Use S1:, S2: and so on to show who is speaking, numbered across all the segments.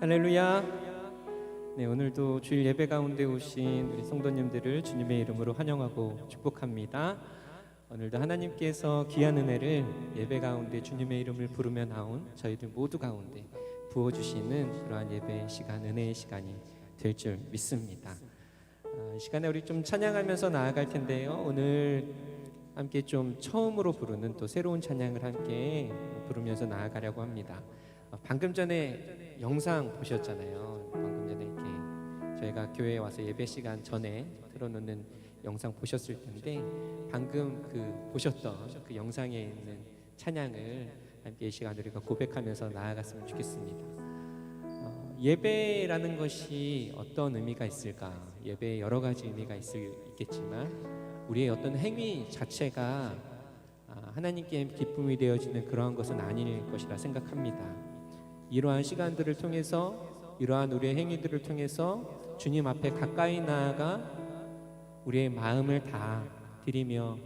S1: 할렐루야. 네, 오늘도 주일 예배 가운데 오신 우리 성도님들을 주님의 이름으로 환영하고 축복합니다. 오늘도 하나님께서 귀한 은혜를 예배 가운데 주님의 이름을 부르며 나온 저희들 모두 가운데 부어주시는 그러한 예배 시간, 은혜의 시간이 될 줄 믿습니다. 이 시간에 우리 좀 찬양하면서 나아갈 텐데요, 오늘 함께 좀 처음으로 부르는 또 새로운 찬양을 함께 부르면서 나아가려고 합니다. 방금 전에 영상 보셨잖아요. 방금 전에 이렇게 저희가 교회에 와서 예배 시간 전에 틀어놓는 영상 보셨을 텐데, 방금 보셨던 그 영상에 있는 찬양을 함께 이 시간 우리가 고백하면서 나아갔으면 좋겠습니다. 예배라는 것이 어떤 의미가 있을까? 예배에 여러 가지 의미가 있겠지만 우리의 어떤 행위 자체가 하나님께 기쁨이 되어지는 그러한 것은 아닐 것이라 생각합니다. 이러한 시간들을 통해서, 이러한 우리의 행위들을 통해서 주님 앞에 가까이 나아가 우리의 마음을 다 드리며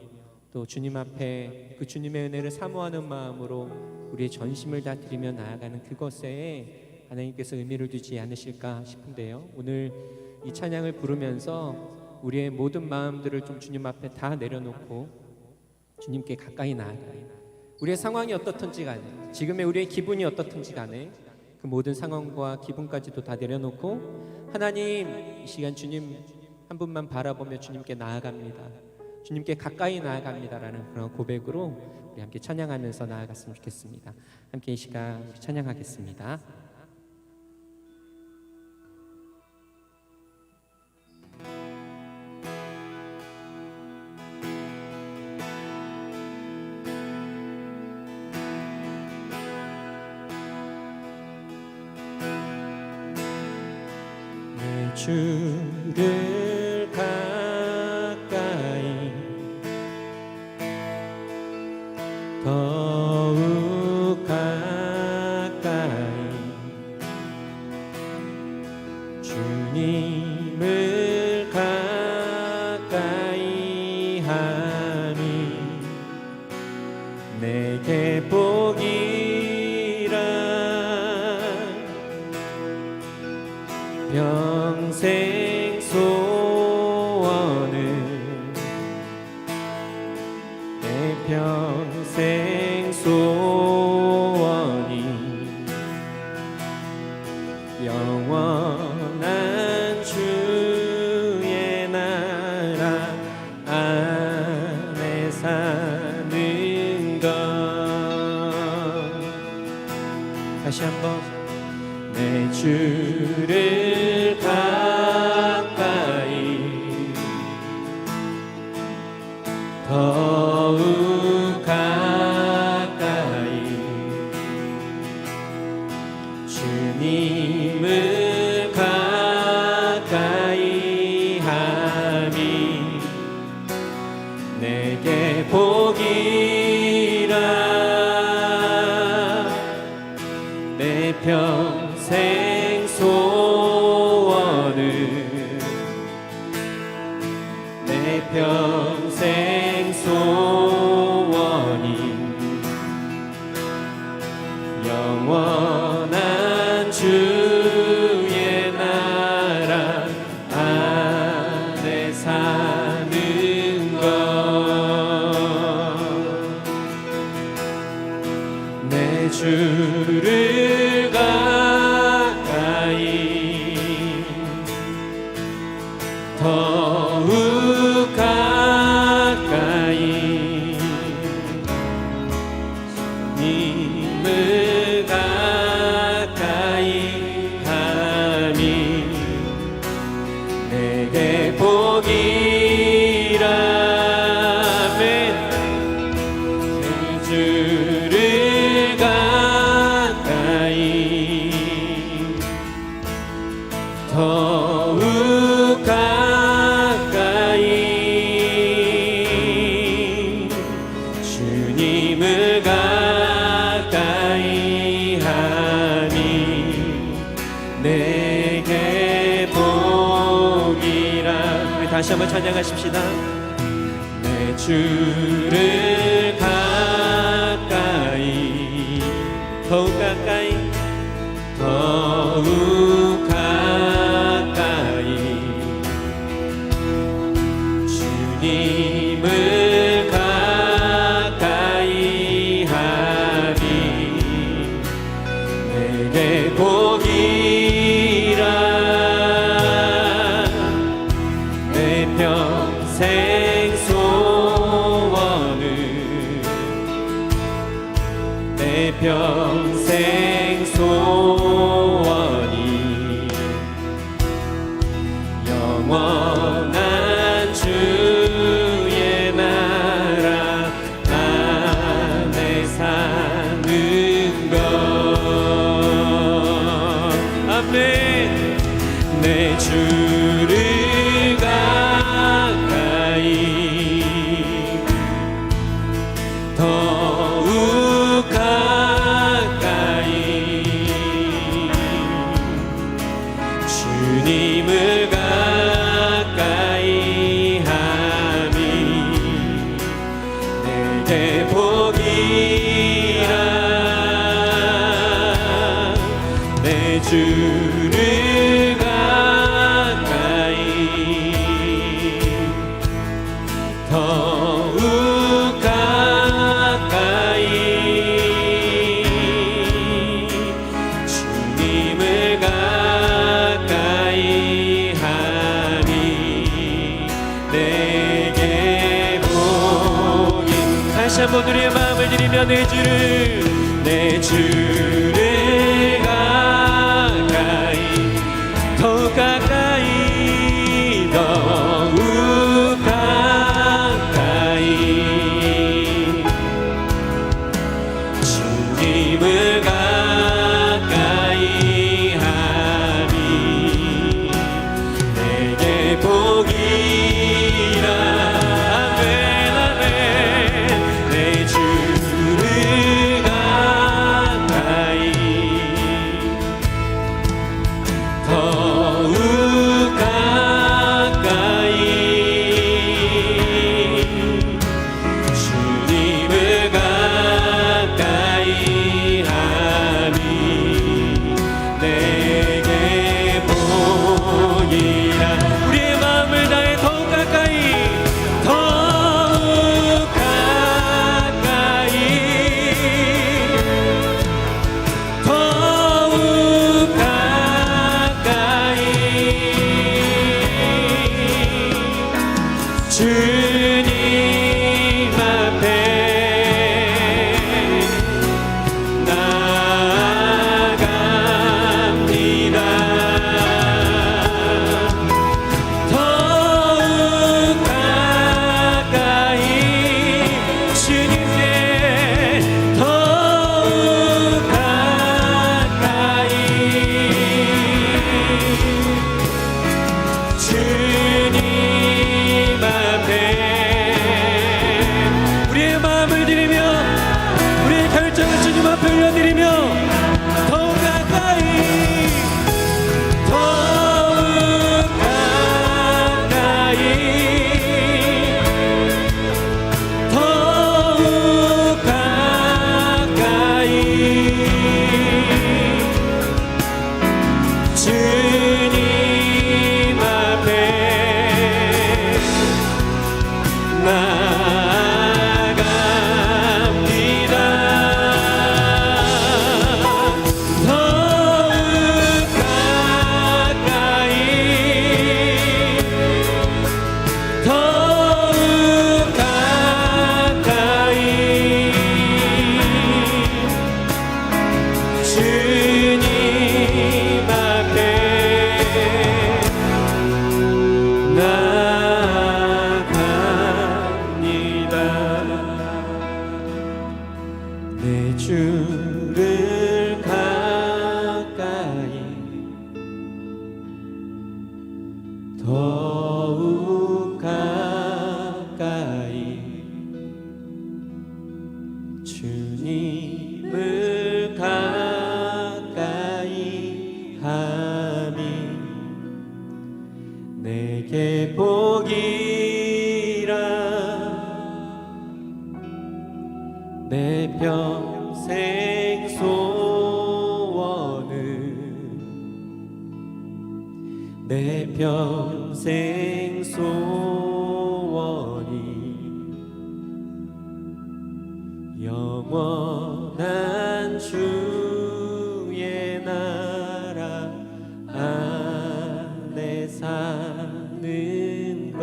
S1: 또 주님 앞에 그 주님의 은혜를 사모하는 마음으로 우리의 전심을 다 드리며 나아가는 그것에 하나님께서 의미를 두지 않으실까 싶은데요, 오늘 이 찬양을 부르면서 우리의 모든 마음들을 좀 주님 앞에 다 내려놓고 주님께 가까이 나아가요. 우리의 상황이 어떻든지 간에, 지금의 우리의 기분이 어떻든지 간에 그 모든 상황과 기분까지도 다 내려놓고 하나님, 이 시간 주님 한 분만 바라보며 주님께 나아갑니다, 주님께 가까이 나아갑니다라는 그런 고백으로 우리 함께 찬양하면서 나아갔으면 좋겠습니다. 함께 이 시간 우리 찬양하겠습니다. 주를 가까이 더욱 가까이 주님을 가까이 하니 내게 복이라 평생 소원을 내 평생 소원이 영원한 주의 나라 안에 사는 것. 다시 한번. 내 주를 가까이 더욱 가까이 주님을 가까이 하니 내게 복이라 내 평생 소원을 내 평생 소원이 영원한 주의 나라 안에 사는 것. 내 주를 가까이 더욱 가까이 주님을 가까이 하니 내게 복이라 내 주를 가까이 더욱 가까이 주님을 가까이 하니 내게 복이라. 우리 다시 한번 찬양하십시다. 내 주를 가까이 더욱 가까이 더욱 내 평생 소원이 영원한 주의 나라 안에 사는 것. 아멘. 내 주를 가까이 더욱 가까이 주님을 가까이 함이 내게 복이라. 내 주를 가까이 더욱 가까이 주님을 가까이 하니 내게 복이. 다시 한번 우리의 마음을 드리며 내 주를 가까이 더욱 가까이 더욱 가까이 주님을 가까이 하니 내게 복이라. 아멘 아멘. 내 주를 가까이 더욱 가까이 주님을 가까이 하니 내게 복이라. 우리의 마음을 다해 더욱 가까이 더욱 가까이 더욱 가까이 주님 앞에 나아갑니다. 더욱 가까이 주님께 더욱 가까이 주님 앞에 우리의 마음을 드리며 우리의 결정을 주님 앞에 올려드리며 더욱 가까이 더욱 가까이 더욱 가까이 주님 앞에 나아갑니다. 더욱 가까이 더욱 가까이 주님 앞에 나아갑니다. 내 주를 가까이 더욱 가까이 주님을 가까이 함이 내게 복이라. 내 평생 소원은 내 평생 소원이 영원한 주의 나라 안에 사는 것.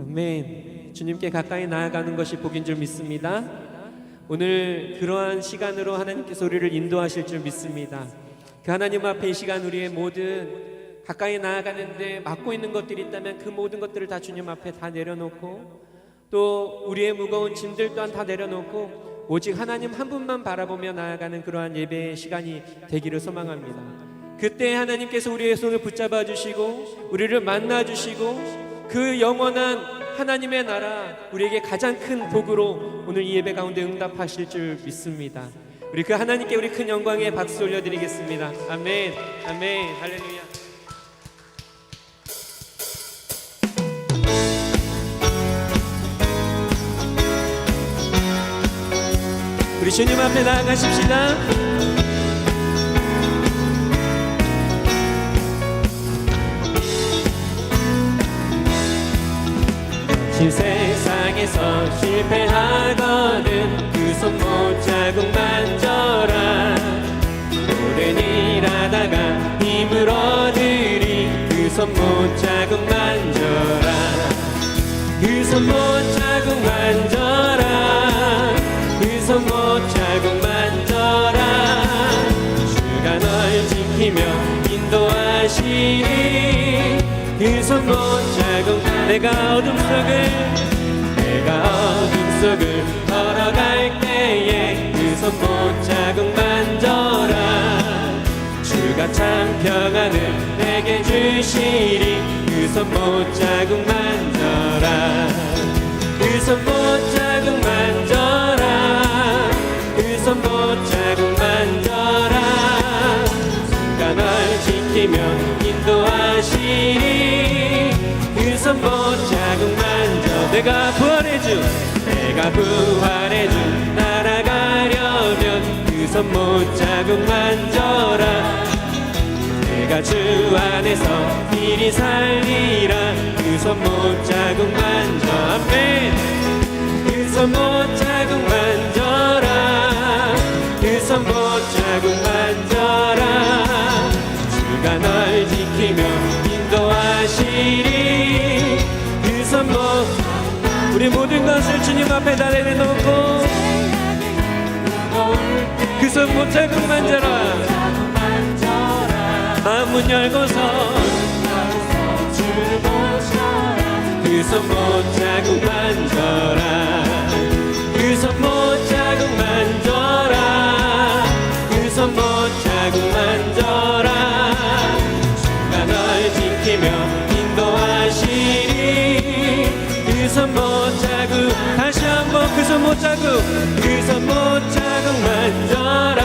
S1: 아멘. 주님께 가까이 나아가는 것이 복인 줄 믿습니다. 오늘 그러한 시간으로 하나님께서 우리를 인도하실 줄 믿습니다. 그 하나님 앞에 이 시간 우리의 모든 가까이 나아가는데 막고 있는 것들이 있다면 그 모든 것들을 다 주님 앞에 다 내려놓고, 또 우리의 무거운 짐들 또한 다 내려놓고 오직 하나님 한 분만 바라보며 나아가는 그러한 예배의 시간이 되기를 소망합니다. 그때 하나님께서 우리의 손을 붙잡아 주시고 우리를 만나 주시고 그 영원한 하나님의 나라, 우리에게 가장 큰 복으로 오늘 이 예배 가운데 응답하실 줄 믿습니다. 우리 그 하나님께 우리 큰 영광의 박수 올려드리겠습니다. 아멘, 아멘, 할렐루야. 우리 주님 앞에 나아가십시다. 이 세상에서 실패하거든 그 손 못 자국 만져라. 오랜 일하다가 힘을 얻으리 그 손 못 자국 만져라. 그 손 못 자국 만져라. 그 손 못 자국 만져라. 주가 널 지키며 인도하시리. 그 손 못 자국. 내가 어둠 속을 걸어갈 때에 그 손 못 자국 만져라. 주가 참 평안을 내게 주시리. 그 손 못 자국 만져라. 그 손 못 자국 만져라. 그 손 못 자국 만져라. 주가 널 지키며 인도하시리. 그 손 못 자국 만져. 내가 부활해주 날아가려면 그 손 못 자국 만져라. 내가 주 안에서 일이 살리라. 그 손 못 자국 만져. 아멘. 그 손 못 자국 만져라. 그 손 못 자국 만져라. 주가 널 지키며 인도하시리. 그 손 못. 우리 모든 것을 주님 앞에 다 내려놓고 그 손 못 자국 만져라. 마음 문 열고서 그 손 못 자국 만져라. 그 손 못 자국 만져라. 그 손 못 자국 만져라. 주가 널 지키며 인도하시리. 그 손 못 자국. 다시 한번 그 손 못 자국. 그 손 못 자국 만져라.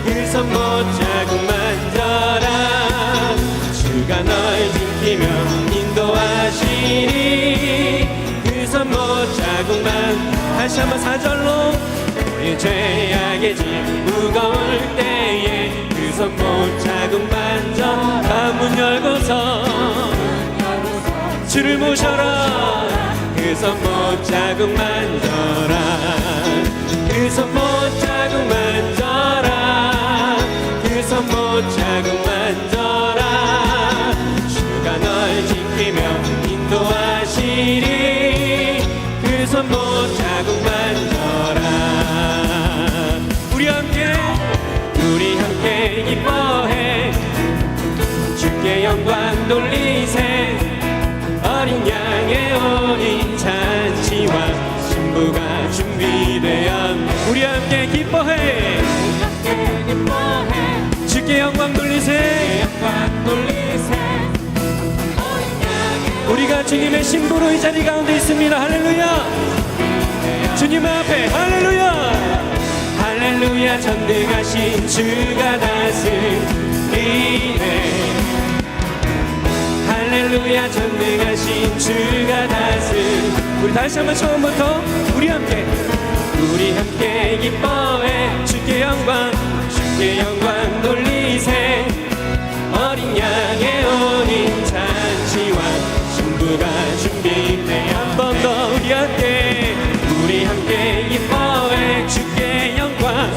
S1: 그 손 못 자국 만져라. 주가 널 지키며 인도하시리. 그 손 못 자국만. 다시 한번 4절로. 우리 죄악의 짐 무거울 때에 그 손 못 자국 만져. 마음 문 열고서 주를 모셔라. 그 손 못 자국 만져라. 그 손 못 자국 만져라. 그 손 못 자국 만져라. 주가 널 지키며 인도하시리. 그 손 못 자국 만져라. 우리 함께 기뻐해 주께 영광 돌리세. 어린 양의 어린 잔치와 신부가 준비되어. 우리 함께 기뻐해 주께 영광 돌리세. 우리가 주님의 신부로 이 자리 가운데 있습니다. 할렐루야. 주님 앞에 할렐루야. 할렐루야. 전능하신 주가 다스리네. 할렐루야. 전능하신 주가 우리 다시 한번 처음부터 우리 함께 기뻐해 주께 영광 돌리세. 어린 양의 어린 잔치와 신부가 준비돼. 한 번 더 우리 함께 기뻐해 주께 영광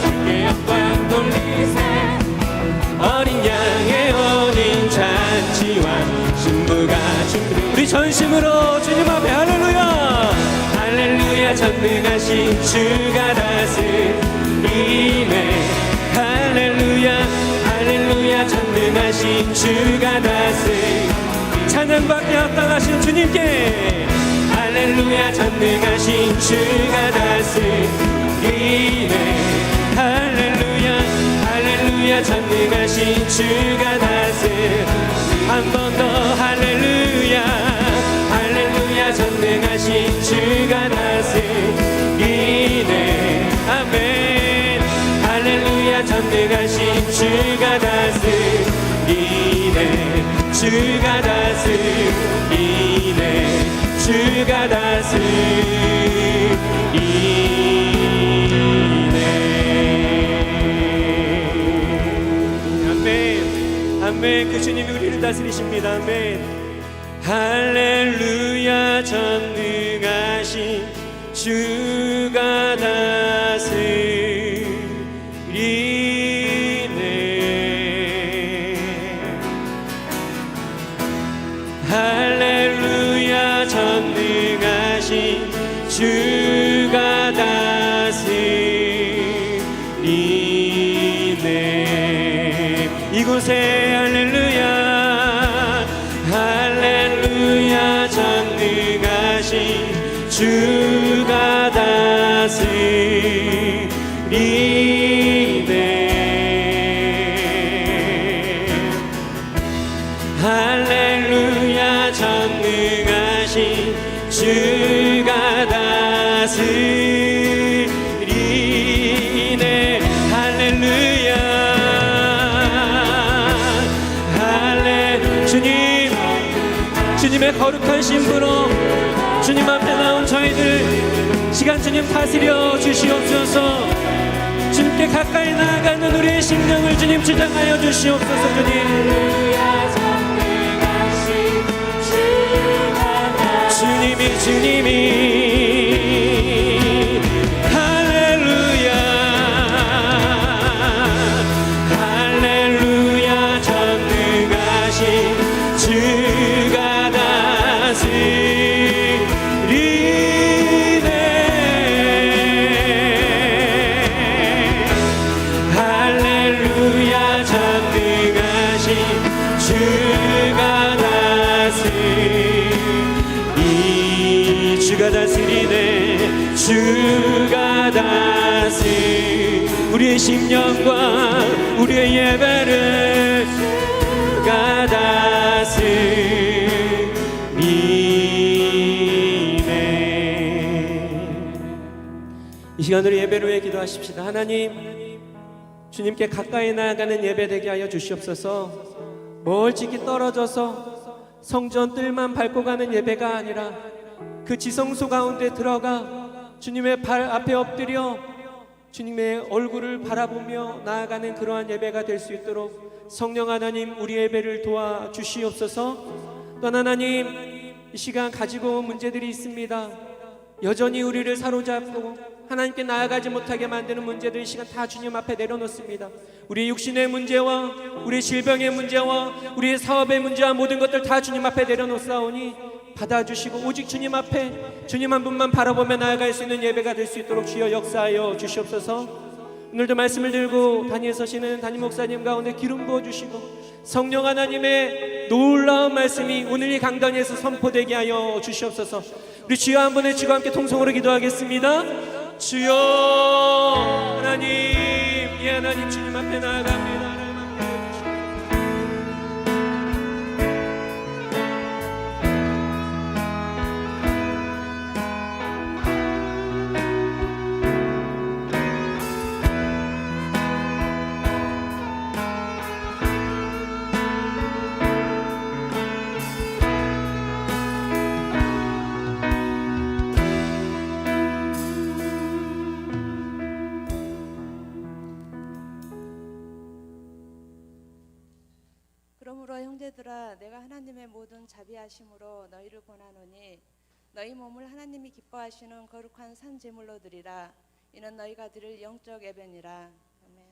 S1: 돌리세. 어린 양의 어린 잔치와 신부가 준비. 우리 전심으로 주님 앞에 할렐루야. 전능하신 주가 다스리네. 할렐루야 할렐루야 전능하신 주가 다스리네. 찬양받게 합당하신 주님께 할렐루야 전능하신 주가 다스리네. 할렐루야 할렐루야 전능하신 주가 다스리네. 한 번 더 할렐루야 할렐루야 전능하신 주가 다스리네. 아멘. 할렐루야 전능하신 주가 다스리네. 주가 다스리네. 주가 다스리네. 아멘. 아멘. 그 주님이 우리를 다스리십니다. 아멘. 할렐루야 전능하신 주가 다스리네. 할렐루야 전능하신 주가 다스리네. 이곳에 할렐루야 할렐루야 전능하신 주가 다스리네. 할렐루야 전능하신 주가 다스리네. 할렐루야 할렐 주님 주님의 거룩한 신부로 주님 앞에 나온 저희들 시간 주님 다스려 주시옵소서. 주님께 가까이 나아가는 우리의 심령을 주님 주장하여 주시옵소서. 주님이 할렐루야 할렐루야 전능하신 주가 다스리네. 할렐루야 전능하신 주가 다스리네. 주가 다스리네. 주가 다스리 우리의 심령과 우리의 예배를 주가 다스리네. 이 시간 우리 예배를 위해 기도하십시다. 하나님 주님께 가까이 나아가는 예배 되게 하여 주시옵소서. 멀찍이 떨어져서 성전 뜰만 밟고 가는 예배가 아니라 그 지성소 가운데 들어가 주님의 발 앞에 엎드려 주님의 얼굴을 바라보며 나아가는 그러한 예배가 될 수 있도록 성령 하나님 우리 예배를 도와주시옵소서. 또한 하나님 이 시간 가지고 온 문제들이 있습니다. 여전히 우리를 사로잡고 하나님께 나아가지 못하게 만드는 문제들 이 시간 다 주님 앞에 내려놓습니다. 우리 육신의 문제와 우리 질병의 문제와 우리의 사업의 문제와 모든 것들 다 주님 앞에 내려놓사오니 받아주시고 오직 주님 앞에 주님 한 분만 바라보며 나아갈 수 있는 예배가 될 수 있도록 주여 역사하여 주시옵소서. 오늘도 말씀을 들고 단위에 서시는 담임 목사님 가운데 기름 부어주시고 성령 하나님의 놀라운 말씀이 오늘 이 강단에서 선포되게 하여 주시옵소서. 우리 주여 한 번에 주와 함께 통성으로 기도하겠습니다. 주여 하나님, 예 하나님 주님 앞에 나아갑니다.
S2: 그러므로 형제들아 내가 하나님의 모든 자비하심으로 너희를 권하노니 너희 몸을 하나님이 기뻐하시는 거룩한 산 제물로 드리라. 이는 너희가 드릴 영적 예배니라. 아멘.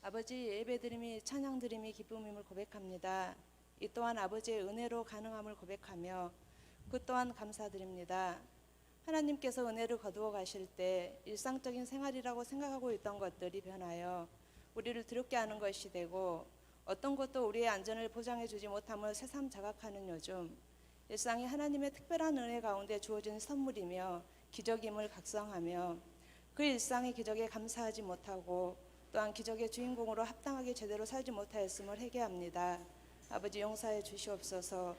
S2: 아버지, 예배드림이 찬양드림이 기쁨임을 고백합니다. 이 또한 아버지의 은혜로 가능함을 고백하며 그 또한 감사드립니다. 하나님께서 은혜를 거두어 가실 때 일상적인 생활이라고 생각하고 있던 것들이 변하여 우리를 두렵게 하는 것이 되고 어떤 것도 우리의 안전을 보장해 주지 못함을 새삼 자각하는 요즘, 일상이 하나님의 특별한 은혜 가운데 주어진 선물이며 기적임을 각성하며 그 일상의 기적에 감사하지 못하고 또한 기적의 주인공으로 합당하게 제대로 살지 못하였음을 회개합니다. 아버지 용서해 주시옵소서.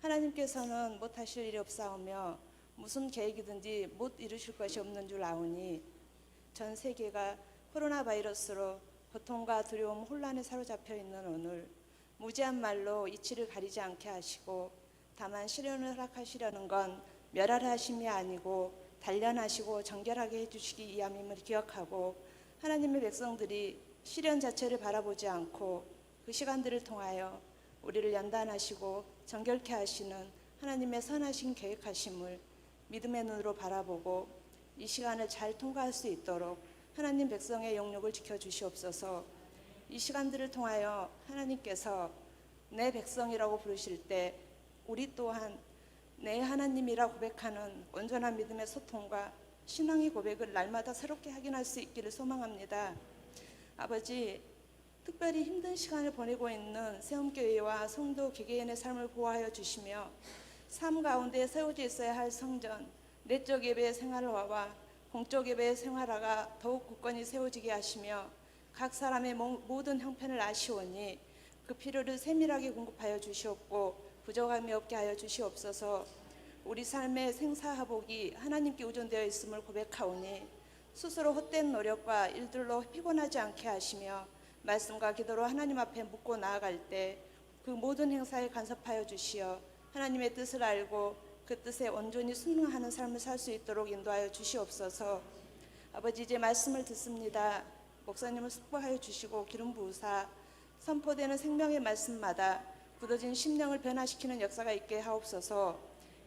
S2: 하나님께서는 못하실 일이 없사오며 무슨 계획이든지 못 이루실 것이 없는 줄 아오니 전 세계가 코로나 바이러스로 고통과 두려움, 혼란에 사로잡혀 있는 오늘 무지한 말로 이치를 가리지 않게 하시고 다만 시련을 허락하시려는 건 멸하하심이 아니고 단련하시고 정결하게 해주시기 위함임을 기억하고 하나님의 백성들이 시련 자체를 바라보지 않고 그 시간들을 통하여 우리를 연단하시고 정결케 하시는 하나님의 선하신 계획하심을 믿음의 눈으로 바라보고 이 시간을 잘 통과할 수 있도록 하나님 백성의 영역을 지켜주시옵소서. 이 시간들을 통하여 하나님께서 내 백성이라고 부르실 때 우리 또한 내 하나님이라 고백하는 온전한 믿음의 소통과 신앙의 고백을 날마다 새롭게 확인할 수 있기를 소망합니다. 아버지, 특별히 힘든 시간을 보내고 있는 세움교회와 성도 개개인의 삶을 보호하여 주시며 삶 가운데 세워져 있어야 할 성전, 내적 예배의 생활화와 공적 예배의 생활화가 더욱 굳건히 세워지게 하시며 각 사람의 모든 형편을 아시오니 그 필요를 세밀하게 공급하여 주시옵고 부족함이 없게 하여 주시옵소서. 우리 삶의 생사화복이 하나님께 의존되어 있음을 고백하오니 스스로 헛된 노력과 일들로 피곤하지 않게 하시며 말씀과 기도로 하나님 앞에 묻고 나아갈 때 그 모든 행사에 간섭하여 주시어 하나님의 뜻을 알고 그 뜻에 온전히 순응하는 삶을 살 수 있도록 인도하여 주시옵소서. 아버지, 이제 말씀을 듣습니다. 목사님을 숙박하여 주시고 기름 부으사 선포되는 생명의 말씀마다 굳어진 심령을 변화시키는 역사가 있게 하옵소서.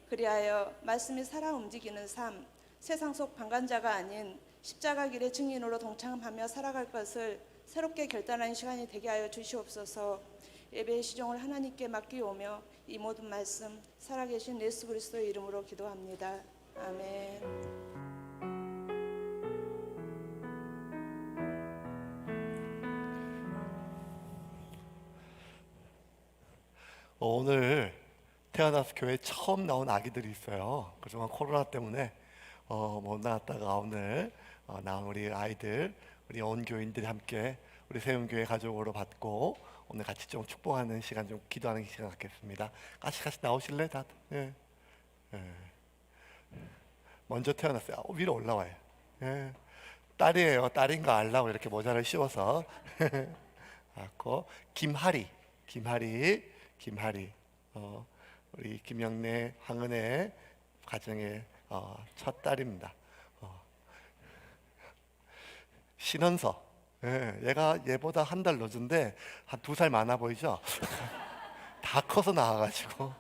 S2: 그리하여 말씀이 살아 움직이는 삶, 세상 속 방관자가 아닌 십자가 길의 증인으로 동참하며 살아갈 것을 새롭게 결단하는 시간이 되게 하여 주시옵소서. 예배의 시종을 하나님께 맡기오며 이 모든 말씀 살아계신 예수 그리스도의 이름으로 기도합니다. 아멘.
S3: 오늘 태어나서 교회에 처음 나온 아기들이 있어요. 그동안 코로나 때문에 못 나왔다가 오늘 나온 우리 아이들, 우리 온 교인들이 함께 우리 세움교회 가족으로 받고 오늘 같이 좀 축복하는 시간, 좀 기도하는 시간 갖겠습니다. 같이 나오실래? 다들? 예. 예. 먼저 태어났어요. 위로 올라와요. 예. 딸이에요. 딸인가 알라고 이렇게 모자를 씌워서 갖고 김하리. 우리 김영래, 황은혜 가정의 첫 딸입니다. 신원서. 예, 얘가 얘보다 한 달 늦은데 한 2살 많아 보이죠? 다 커서 나와가지고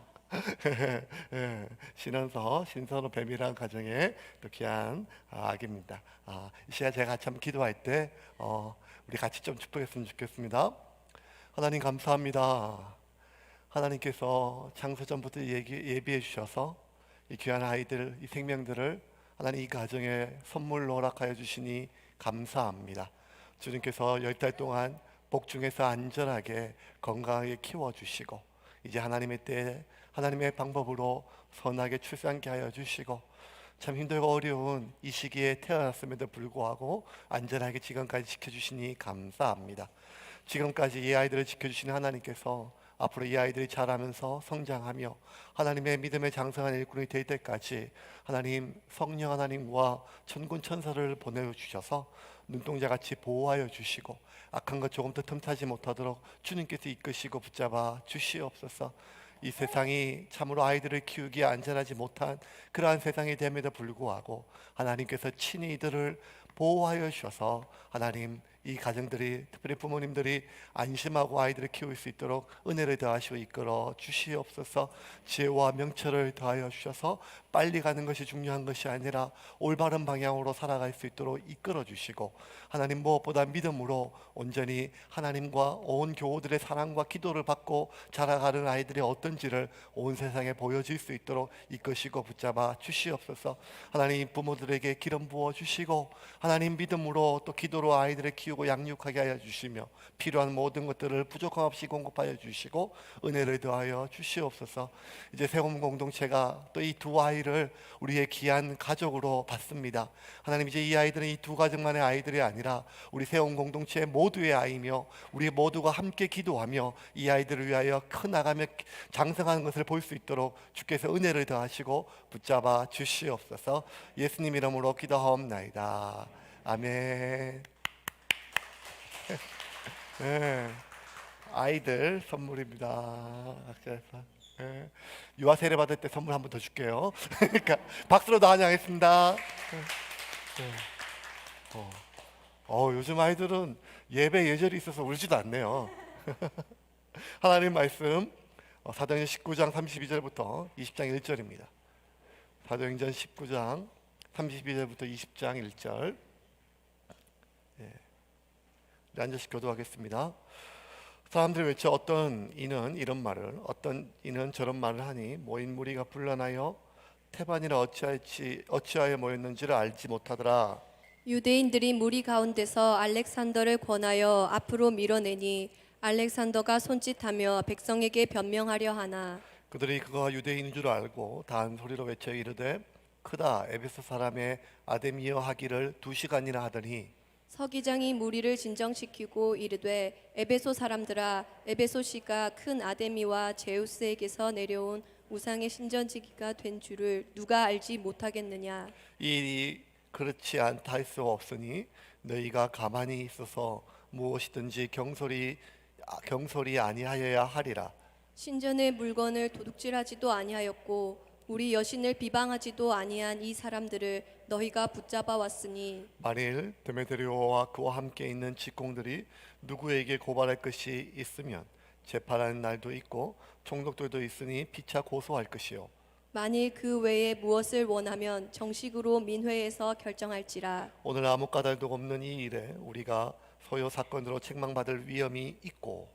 S3: 예, 신선호 뱀이라는 가정의 또 귀한 아기입니다. 이 시간 제가 같이 한번 기도할 때 우리 같이 좀 축복했으면 좋겠습니다. 하나님 감사합니다. 하나님께서 창세전부터 예비해 주셔서 이 귀한 아이들, 이 생명들을 하나님 이 가정에 선물로 허락하여 주시니 감사합니다. 주님께서 10달 동안 복중에서 안전하게 건강하게 키워주시고 이제 하나님의 때에 하나님의 방법으로 선하게 출산케 하여 주시고 참 힘들고 어려운 이 시기에 태어났음에도 불구하고 안전하게 지금까지 지켜주시니 감사합니다. 지금까지 이 아이들을 지켜주시는 하나님께서 앞으로 이 아이들이 자라면서 성장하며 하나님의 믿음의 장성한 일꾼이 될 때까지 하나님 성령 하나님과 천군 천사를 보내주셔서 눈동자같이 보호하여 주시고 악한 것 조금 더 틈타지 못하도록 주님께서 이끄시고 붙잡아 주시옵소서. 이 세상이 참으로 아이들을 키우기에 안전하지 못한 그러한 세상이 됨에도 불구하고 하나님께서 친히 이들을 보호하여 주셔서 하나님 이 가정들이, 특별히 부모님들이 안심하고 아이들을 키울 수 있도록 은혜를 더하시고 이끌어 주시옵소서. 지혜와 명철을 더하여 주셔서 빨리 가는 것이 중요한 것이 아니라 올바른 방향으로 살아갈 수 있도록 이끌어 주시고, 하나님 무엇보다 믿음으로 온전히 하나님과 온 교우들의 사랑과 기도를 받고 자라가는 아이들이 어떤지를 온 세상에 보여줄 수 있도록 이끄시고 붙잡아 주시옵소서. 하나님 부모들에게 기름 부어 주시고, 하나님 믿음으로 또 기도로 아이들을 키우고 양육하게 하여 주시며, 필요한 모든 것들을 부족함 없이 공급하여 주시고 은혜를 더하여 주시옵소서. 이제 세움 공동체가 또 이 두 아이를 우리의 귀한 가족으로 받습니다. 하나님, 이제 이 아이들은 이 두 가정만의 아이들이 아니라 우리 세움 공동체 모두의 아이며, 우리 모두가 함께 기도하며 이 아이들을 위하여 커나가며 장성하는 것을 볼 수 있도록 주께서 은혜를 더하시고 붙잡아 주시옵소서. 예수님 이름으로 기도하옵나이다. 아멘. 네, 아이들 선물입니다. 네, 유아 세례 받을 때 선물 한 번 더 줄게요. 그러니까 박수로 환영하겠습니다. 네. 요즘 아이들은 예배 예절이 있어서 울지도 않네요. 하나님 말씀 사도행전 19장 32절부터 20장 1절입니다. 사도행전 19장 32절부터 20장 1절. 앉아서 교도하겠습니다. 사람들이 외쳐 어떤 이는 이런 말을, 어떤 이는 저런 말을 하니 모인 무리가 불러나여 태반이라 어찌하여 모였는지를 알지 못하더라.
S4: 유대인들이 무리 가운데서 알렉산더를 권하여 앞으로 밀어내니 알렉산더가 손짓하며 백성에게 변명하려 하나
S3: 그들이 그가 유대인인 줄 알고 다 한 소리로 외쳐 이르되 크다 에베소 사람의 아데미어 하기를 2시간이나 하더니
S4: 서기장이 무리를 진정시키고 이르되 에베소 사람들아 에베소시가 큰 아데미와 제우스에게서 내려온 우상의 신전지기가 된 줄을 누가 알지 못하겠느냐.
S3: 이 일이 그렇지 않다 할 수 없으니 너희가 가만히 있어서 무엇이든지 경솔이 아니하여야 하리라.
S4: 신전의 물건을 도둑질하지도 아니하였고 우리 여신을 비방하지도 아니한 이 사람들을 너희가 붙잡아 왔으니
S3: 만일 데메드리오와 그와 함께 있는 직공들이 누구에게 고발할 것이 있으면 재판하는 날도 있고 총독들도 있으니 피차 고소할 것이요
S4: 만일 그 외에 무엇을 원하면 정식으로 민회에서 결정할지라.
S3: 오늘 아무 까닭도 없는 이 일에 우리가 소요 사건으로 책망받을 위험이 있고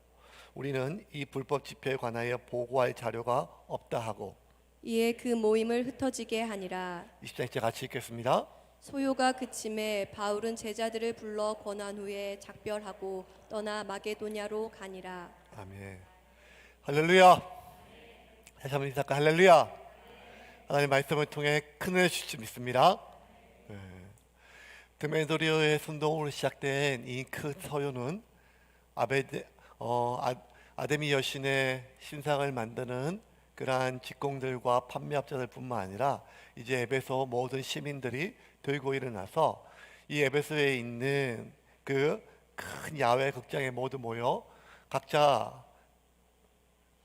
S3: 우리는 이 불법 집회에 관하여 보고할 자료가 없다 하고.
S4: 이에 그 모임을 흩어지게 하니라.
S3: 20장째 같이 읽겠습니다.
S4: 소요가 그침에 바울은 제자들을 불러 권한 후에 작별하고 떠나 마게도냐로 가니라.
S3: 아멘. 할렐루야. 다시 한번 인사할까? 할렐루야. 하나님 말씀을 통해 큰 은혜 주실 줄 믿습니다. 드메드리오의 순동으로 시작된 이 큰 서요는 아데미 여신의 신상을 만드는 그러한 직공들과 판매업자들뿐만 아니라 이제 에베소 모든 시민들이 들고 일어나서 이 에베소에 있는 그 큰 야외 극장에 모두 모여 각자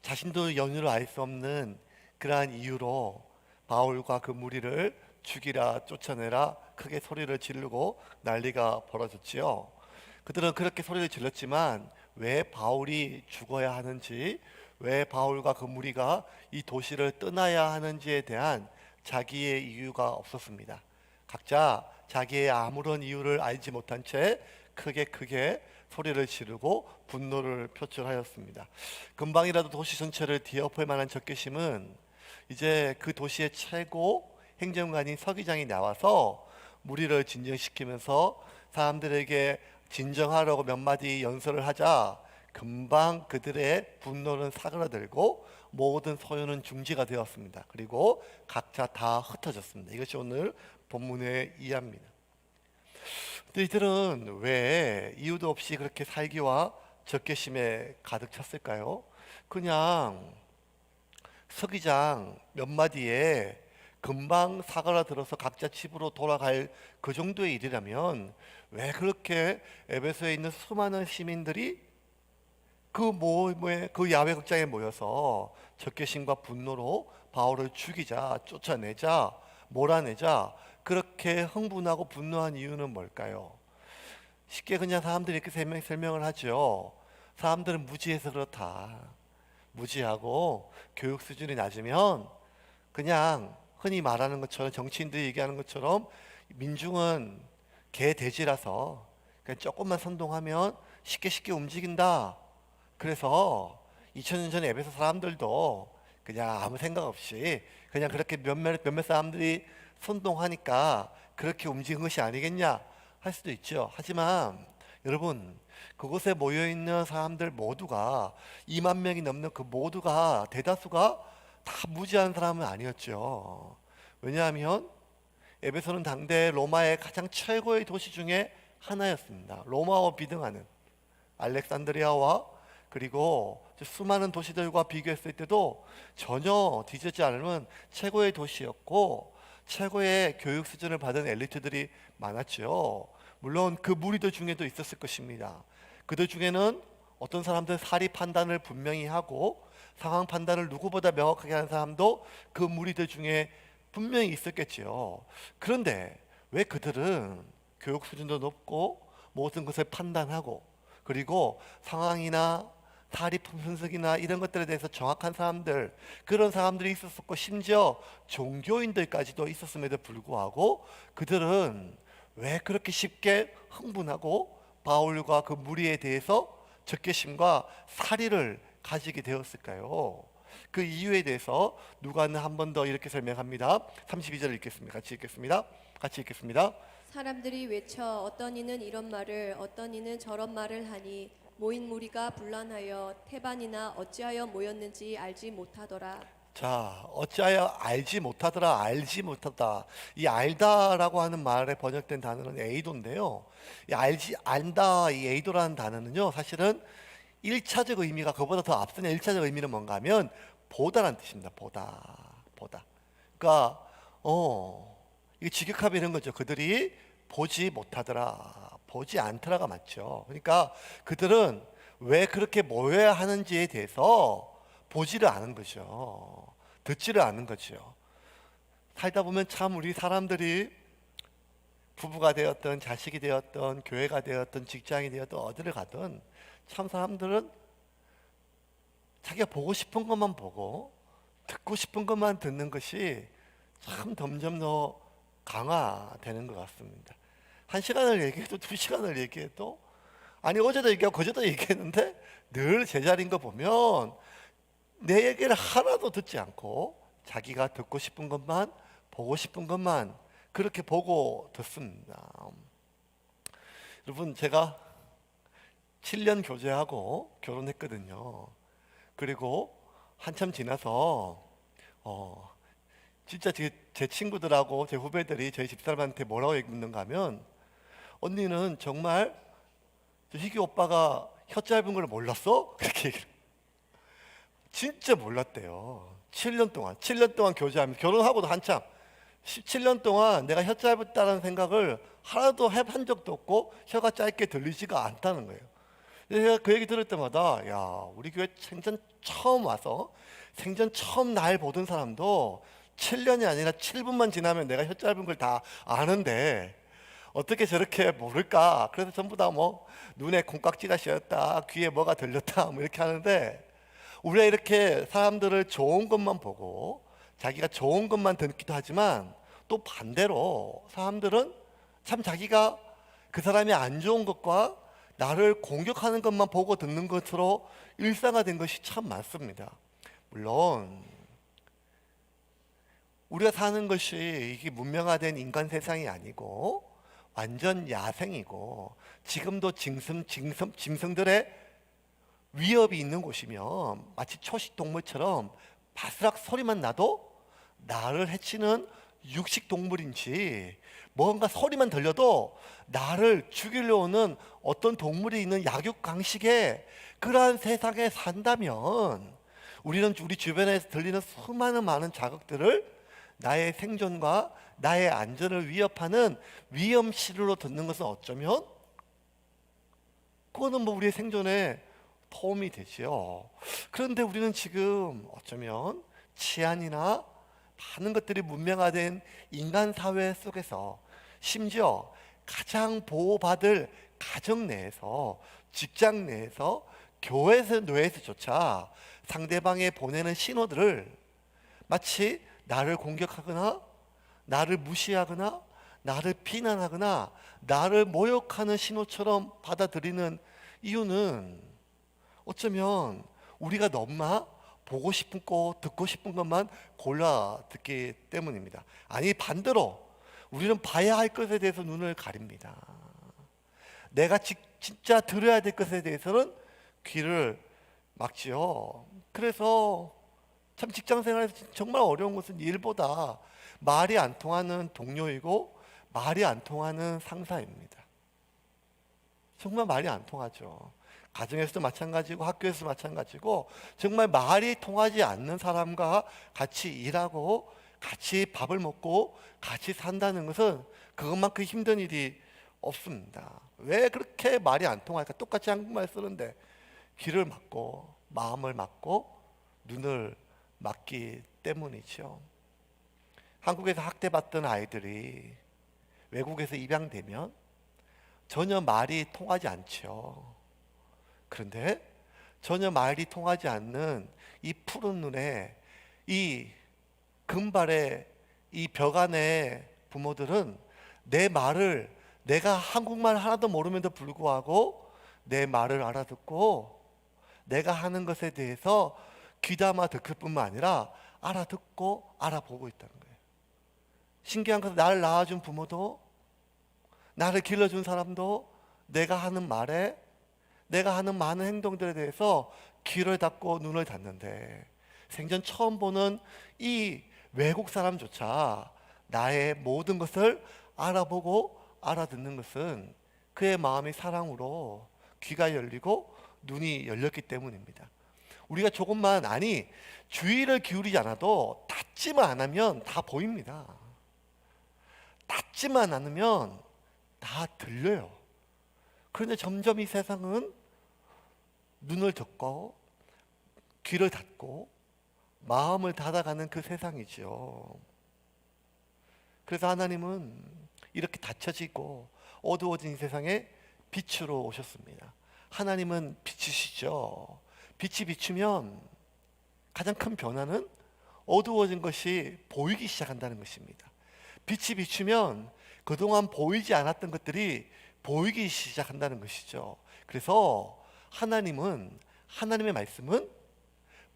S3: 자신도 연유를 알 수 없는 그러한 이유로 바울과 그 무리를 죽이라 쫓아내라 크게 소리를 지르고 난리가 벌어졌지요. 그들은 그렇게 소리를 질렀지만 왜 바울이 죽어야 하는지, 왜 바울과 그 무리가 이 도시를 떠나야 하는지에 대한 자기의 이유가 없었습니다. 각자 자기의 아무런 이유를 알지 못한 채 크게 소리를 지르고 분노를 표출하였습니다. 금방이라도 도시 전체를 뒤엎을 만한 적개심은 이제 그 도시의 최고 행정관인 서기장이 나와서 무리를 진정시키면서 사람들에게 진정하라고 몇 마디 연설을 하자 금방 그들의 분노는 사그라들고 모든 소요는 중지가 되었습니다. 그리고 각자 다 흩어졌습니다. 이것이 오늘 본문의 이해입니다. 근데 이들은 왜 이유도 없이 그렇게 살기와 적개심에 가득 찼을까요? 그냥 서기장 몇 마디에 금방 사그라들어서 각자 집으로 돌아갈 그 정도의 일이라면 왜 그렇게 에베소에 있는 수많은 시민들이 그 야외 극장에 모여서 적개심과 분노로 바울을 죽이자, 쫓아내자, 몰아내자 그렇게 흥분하고 분노한 이유는 뭘까요? 쉽게 그냥 사람들이 이렇게 설명을 하죠. 사람들은 무지해서 그렇다. 무지하고 교육 수준이 낮으면 그냥 흔히 말하는 것처럼, 정치인들이 얘기하는 것처럼 민중은 개 돼지라서 그냥 조금만 선동하면 쉽게 움직인다. 그래서 2000년 전에 에베소 사람들도 그냥 아무 생각 없이 그냥 그렇게 몇몇 사람들이 선동하니까 그렇게 움직인 것이 아니겠냐 할 수도 있죠. 하지만 여러분, 그곳에 모여있는 사람들 모두가 2만 명이 넘는 그 모두가, 대다수가 다 무지한 사람은 아니었죠. 왜냐하면 에베소는 당대 로마의 가장 최고의 도시 중에 하나였습니다. 로마와 비등하는 알렉산드리아와 그리고 수많은 도시들과 비교했을 때도 전혀 뒤지지 않으면 최고의 도시였고, 최고의 교육 수준을 받은 엘리트들이 많았죠. 물론 그 무리들 중에도 있었을 것입니다. 그들 중에는 어떤 사람들은 사리 판단을 분명히 하고 상황 판단을 누구보다 명확하게 하는 사람도 그 무리들 중에 분명히 있었겠지요. 그런데 왜 그들은 교육 수준도 높고 모든 것을 판단하고 그리고 상황이나 사리 분석이나 이런 것들에 대해서 정확한 사람들, 그런 사람들이 있었었고 심지어 종교인들까지도 있었음에도 불구하고 그들은 왜 그렇게 쉽게 흥분하고 바울과 그 무리에 대해서 적개심과 사리를 가지게 되었을까요? 그 이유에 대해서 누가는 한 번 더 이렇게 설명합니다. 32절 읽겠습니다. 같이 읽겠습니다.
S4: 사람들이 외쳐 어떤 이는 이런 말을 어떤 이는 저런 말을 하니 모인 무리가 분란하여 태반이나 어찌하여 모였는지 알지 못하더라.
S3: 자, 어찌하여 알지 못하더라. 알지 못하다. 이 알다라고 하는 말에 번역된 단어는 에이도인데요. 이 안다, 이 에이도라는 단어는요, 사실은 1차적 의미가 그보다 더 앞선 1차적 의미는 뭔가 하면 보다라는 뜻입니다. 보다. 그러니까 이게 직역하면 이런 거죠. 그들이 보지 못하더라. 보지 않더라가 맞죠. 그러니까 그들은 왜 그렇게 모여야 하는지에 대해서 보지를 않은 거죠. 듣지를 않은 거죠. 살다 보면 참 우리 사람들이 부부가 되었든 자식이 되었든 교회가 되었든 직장이 되었든 어디를 가든 참 사람들은 자기가 보고 싶은 것만 보고 듣고 싶은 것만 듣는 것이 참 점점 더 강화되는 것 같습니다. 1시간을 얘기해도 2시간을 얘기해도, 아니 어제도 얘기하고 그제도 얘기했는데 늘 제자리인 거 보면 내 얘기를 하나도 듣지 않고 자기가 듣고 싶은 것만, 보고 싶은 것만 그렇게 보고 듣습니다. 여러분, 제가 7년 교제하고 결혼했거든요. 그리고 한참 지나서 진짜 제 친구들하고 제 후배들이 저희 집사람한테 뭐라고 묻는가 하면, 언니는 정말 희귀 오빠가 혀 짧은 걸 몰랐어? 그렇게 얘기를. 진짜 몰랐대요. 7년 동안 교제하면서, 결혼하고도 한참 17년 동안 내가 혀 짧았다는 생각을 하나도 한 적도 없고 혀가 짧게 들리지가 않다는 거예요. 제가 그 얘기 들을 때마다, 야, 우리 교회 생전 처음 와서 생전 처음 날 보던 사람도 7년이 아니라 7분만 지나면 내가 혀 짧은 걸 다 아는데 어떻게 저렇게 모를까? 그래서 전부 다 뭐 눈에 콩깍지가 씌었다, 귀에 뭐가 들렸다, 뭐 이렇게 하는데, 우리가 이렇게 사람들을 좋은 것만 보고 자기가 좋은 것만 듣기도 하지만 또 반대로 사람들은 참 자기가 그 사람이 안 좋은 것과 나를 공격하는 것만 보고 듣는 것으로 일상화된 것이 참 많습니다. 물론 우리가 사는 것이 이게 문명화된 인간 세상이 아니고 완전 야생이고 지금도 짐승들의 위협이 있는 곳이면 마치 초식 동물처럼 바스락 소리만 나도 나를 해치는 육식 동물인지, 뭔가 소리만 들려도 나를 죽이려 오는 어떤 동물이 있는 약육강식의 그러한 세상에 산다면, 우리는 우리 주변에서 들리는 수많은 많은 자극들을 나의 생존과 나의 안전을 위협하는 위험시로 듣는 것은 어쩌면 그거는 뭐 우리의 생존에 도움이 되지요. 그런데 우리는 지금 어쩌면 치안이나 많은 것들이 문명화된 인간 사회 속에서 심지어 가장 보호받을 가정 내에서, 직장 내에서, 교회에서, 노예에서조차 상대방에 보내는 신호들을 마치 나를 공격하거나 나를 무시하거나 나를 비난하거나 나를 모욕하는 신호처럼 받아들이는 이유는 어쩌면 우리가 너무나 보고 싶은 거, 듣고 싶은 것만 골라 듣기 때문입니다. 아니, 반대로 우리는 봐야 할 것에 대해서 눈을 가립니다. 내가 진짜 들어야 될 것에 대해서는 귀를 막지요. 그래서 참 직장 생활에서 정말 어려운 것은 일보다 말이 안 통하는 동료이고 말이 안 통하는 상사입니다. 정말 말이 안 통하죠. 가정에서도 마찬가지고 학교에서도 마찬가지고 정말 말이 통하지 않는 사람과 같이 일하고 같이 밥을 먹고 같이 산다는 것은 그것만큼 힘든 일이 없습니다. 왜 그렇게 말이 안 통할까? 똑같이 한국말 쓰는데 귀를 막고 마음을 막고 눈을 막기 때문이죠. 한국에서 학대받던 아이들이 외국에서 입양되면 전혀 말이 통하지 않죠. 그런데 전혀 말이 통하지 않는 이 푸른 눈에 이 금발의 이 벽 안에 부모들은 내 말을, 내가 한국말 하나도 모르면도 불구하고 내 말을 알아듣고 내가 하는 것에 대해서 귀담아 듣을 뿐만 아니라 알아듣고 알아보고 있다는 거예요. 신기한 것은 나를 낳아준 부모도, 나를 길러준 사람도 내가 하는 말에, 내가 하는 많은 행동들에 대해서 귀를 닫고 눈을 닫는데, 생전 처음 보는 이 외국 사람조차 나의 모든 것을 알아보고 알아듣는 것은 그의 마음이 사랑으로 귀가 열리고 눈이 열렸기 때문입니다. 우리가 조금만, 아니 주의를 기울이지 않아도 닫지만 안 하면 다 보입니다. 닫지만 않으면 다 들려요. 그런데 점점 이 세상은 눈을 닫고 귀를 닫고 마음을 닫아가는 그 세상이죠. 그래서 하나님은 이렇게 닫혀지고 어두워진 이 세상에 빛으로 오셨습니다. 하나님은 빛이시죠. 빛이 비추면 가장 큰 변화는 어두워진 것이 보이기 시작한다는 것입니다. 빛이 비추면 그동안 보이지 않았던 것들이 보이기 시작한다는 것이죠. 그래서 하나님의 말씀은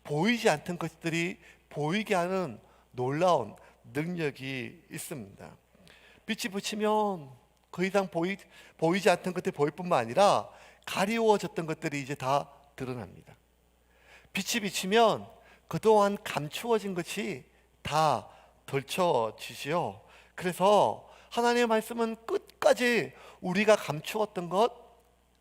S3: 보이지 않던 것들이 보이게 하는 놀라운 능력이 있습니다. 빛이 비치면 더 이상 보이지 않던 것들이 보일 뿐만 아니라 가리워졌던 것들이 이제 다 드러납니다. 빛이 비치면 그동안 감추어진 것이 다 덜쳐지지요. 그래서 하나님의 말씀은 끝까지 우리가 감추었던 것,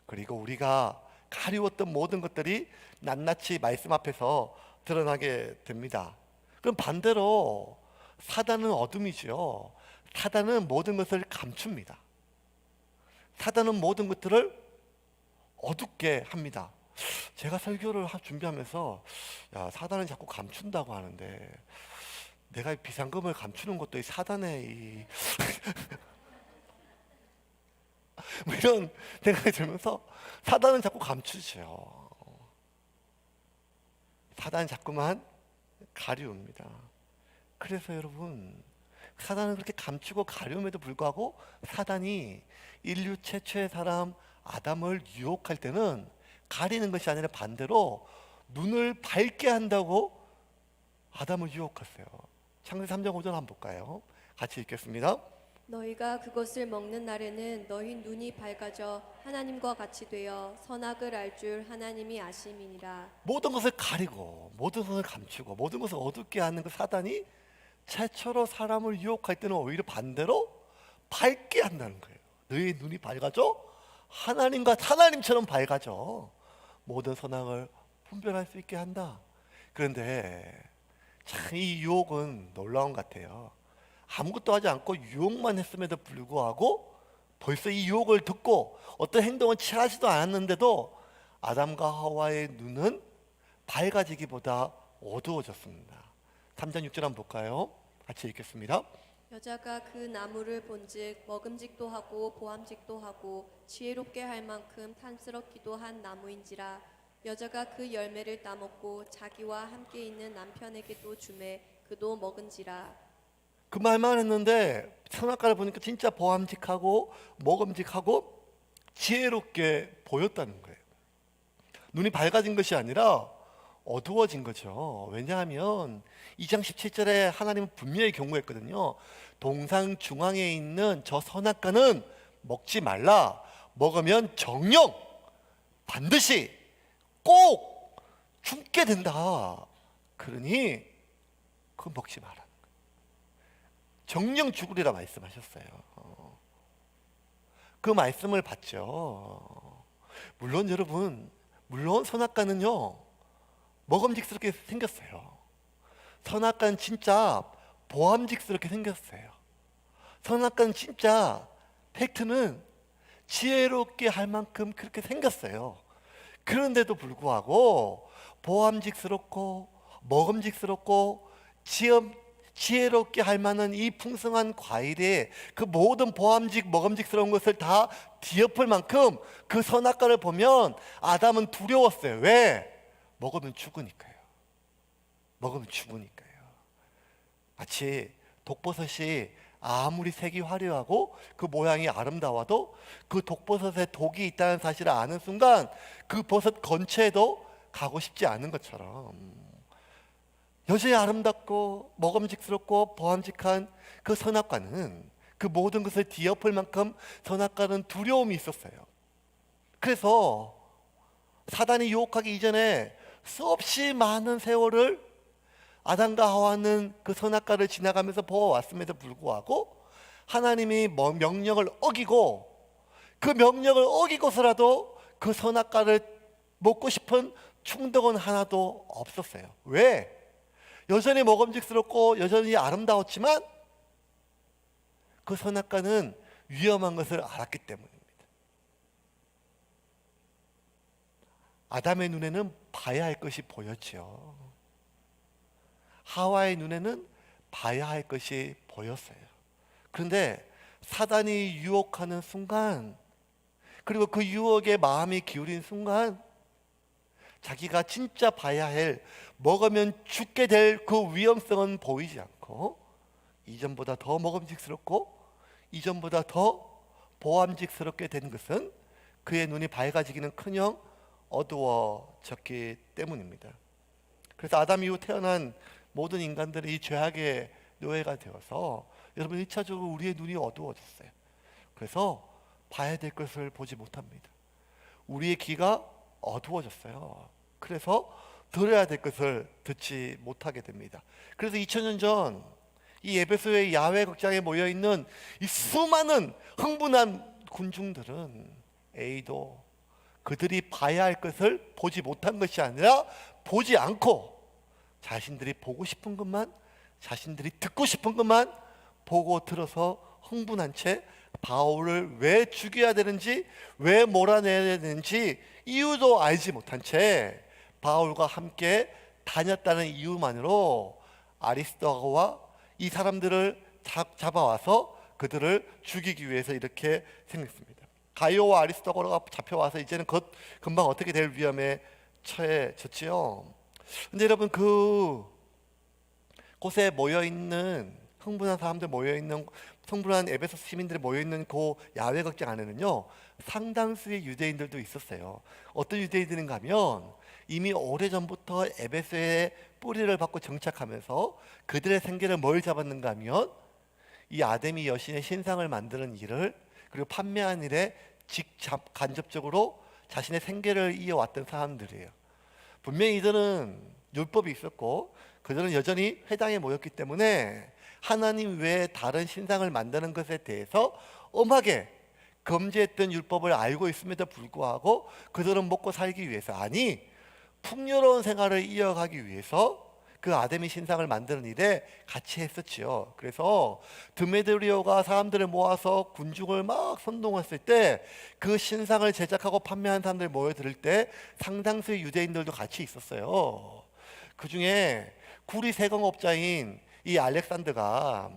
S3: 그리고 우리가 가리웠던 모든 것들이 낱낱이 말씀 앞에서 드러나게 됩니다. 그럼 반대로 사단은 어둠이죠. 사단은 모든 것을 감춥니다. 사단은 모든 것들을 어둡게 합니다. 제가 설교를 준비하면서 사단은 자꾸 감춘다고 하는데 내가 비상금을 감추는 것도 이 사단의 뭐 이런 생각이 들면서 사단은 자꾸 감추죠. 사단은 자꾸만 가리웁니다. 그래서 여러분, 사단은 그렇게 감추고 가려움에도 불구하고 사단이 인류 최초의 사람 아담을 유혹할 때는 가리는 것이 아니라 반대로 눈을 밝게 한다고 아담을 유혹했어요. 창세기 3장 5절 한번 볼까요? 같이 읽겠습니다.
S4: 너희가 그것을 먹는 날에는 너희 눈이 밝아져 하나님과 같이 되어 선악을 알 줄 하나님이 아심이니라.
S3: 모든 것을 가리고 모든 것을 감추고 모든 것을 어둡게 하는 그 사단이 최초로 사람을 유혹할 때는 오히려 반대로 밝게 한다는 거예요. 너희 눈이 밝아져 하나님처럼 밝아져 모든 선악을 분별할 수 있게 한다. 그런데 참 이 유혹은 놀라운 것 같아요. 아무것도 하지 않고 유혹만 했음에도 불구하고 벌써 이 유혹을 듣고 어떤 행동을 취하지도 않았는데도 아담과 하와의 눈은 밝아지기보다 어두워졌습니다. 3장 6절 한번 볼까요? 같이 읽겠습니다.
S4: 여자가 그 나무를 본즉 먹음직도 하고 보암직도 하고 지혜롭게 할 만큼 탐스럽기도 한 나무인지라. 여자가 그 열매를 따먹고 자기와 함께 있는 남편에게도 주매 그도 먹은지라.
S3: 그 말만 했는데 선악과를 보니까 진짜 보암직하고 먹음직하고 지혜롭게 보였다는 거예요. 눈이 밝아진 것이 아니라 어두워진 거죠. 왜냐하면 2장 17절에 하나님은 분명히 경고했거든요. 동상 중앙에 있는 저 선악과는 먹지 말라. 먹으면 정령 반드시 꼭 죽게 된다. 그러니 그거 먹지 마라. 정령 죽으리라 말씀하셨어요. 그 말씀을 받죠. 물론 여러분, 물론 선악과는요 먹음직스럽게 생겼어요. 선악과는 진짜 보암직스럽게 생겼어요. 선악과는 진짜 팩트는 지혜롭게 할 만큼 그렇게 생겼어요. 그런데도 불구하고 보암직스럽고 먹음직스럽고 지혜롭게 할 만한 이 풍성한 과일에 그 모든 보암직 먹음직스러운 것을 다 뒤엎을 만큼 그 선악과를 보면 아담은 두려웠어요. 왜? 먹으면 죽으니까요. 먹으면 죽으니까요. 마치 독버섯이 아무리 색이 화려하고 그 모양이 아름다워도 그 독버섯에 독이 있다는 사실을 아는 순간 그 버섯 건체에도 가고 싶지 않은 것처럼 여전히 아름답고 먹음직스럽고 보암직한 그 선악과는 그 모든 것을 뒤엎을 만큼 선악과는 두려움이 있었어요. 그래서 사단이 유혹하기 이전에 수없이 많은 세월을 아담과 하와는 그 선악과를 지나가면서 보아왔음에도 불구하고 하나님이 명령을 어기고 그 명령을 어기고서라도 그 선악과를 먹고 싶은 충동은 하나도 없었어요. 왜? 여전히 먹음직스럽고 여전히 아름다웠지만 그 선악과는 위험한 것을 알았기 때문입니다. 아담의 눈에는 봐야 할 것이 보였죠. 하와의 눈에는 봐야 할 것이 보였어요. 그런데 사단이 유혹하는 순간, 그리고 그 유혹에 마음이 기울인 순간 자기가 진짜 봐야 할, 먹으면 죽게 될 그 위험성은 보이지 않고 이전보다 더 먹음직스럽고 이전보다 더 보암직스럽게 된 것은 그의 눈이 밝아지기는커녕 어두워졌기 때문입니다. 그래서 아담 이후 태어난 모든 인간들이 이 죄악의 노예가 되어서 여러분 1차적으로 우리의 눈이 어두워졌어요. 그래서 봐야 될 것을 보지 못합니다. 우리의 귀가 어두워졌어요. 그래서 들어야 될 것을 듣지 못하게 됩니다. 그래서 2000년 전 이 에베소의 야훼 극장에 모여있는 이 수많은 흥분한 군중들은 A도 그들이 봐야 할 것을 보지 못한 것이 아니라 보지 않고 자신들이 보고 싶은 것만, 자신들이 듣고 싶은 것만 보고 들어서 흥분한 채 바울을 왜 죽여야 되는지, 왜 몰아내야 되는지 이유도 알지 못한 채 바울과 함께 다녔다는 이유만으로 아리스토하와 이 사람들을 잡아와서 그들을 죽이기 위해서 이렇게 생겼습니다. 가이오와 아리스토가 잡혀와서 이제는 금방 어떻게 될 위험에 처해졌지요. 근데 여러분, 그 곳에 모여있는 흥분한 사람들 모여있는, 흥분한 에베소 시민들이 모여있는 그 야외 극장 안에는요 상당수의 유대인들도 있었어요. 어떤 유대인들인가 하면 이미 오래전부터 에베소에 뿌리를 받고 정착하면서 그들의 생계를 뭘 잡았는가 하면 이 아데미 여신의 신상을 만드는 일을, 그리고 판매한 일에 간접적으로 자신의 생계를 이어왔던 사람들이에요. 분명히 이들은 율법이 있었고 그들은 여전히 회당에 모였기 때문에 하나님 외에 다른 신상을 만드는 것에 대해서 엄하게 금지했던 율법을 알고 있음에도 불구하고 그들은 먹고 살기 위해서, 아니 풍요로운 생활을 이어가기 위해서 그 아데미 신상을 만드는 일에 같이 했었지요. 그래서 드메드리오가 사람들을 모아서 군중을 막 선동했을 때 그 신상을 제작하고 판매한 사람들이 모여들 때 상당수의 유대인들도 같이 있었어요. 그 중에 구리 세공업자인 이 알렉산더가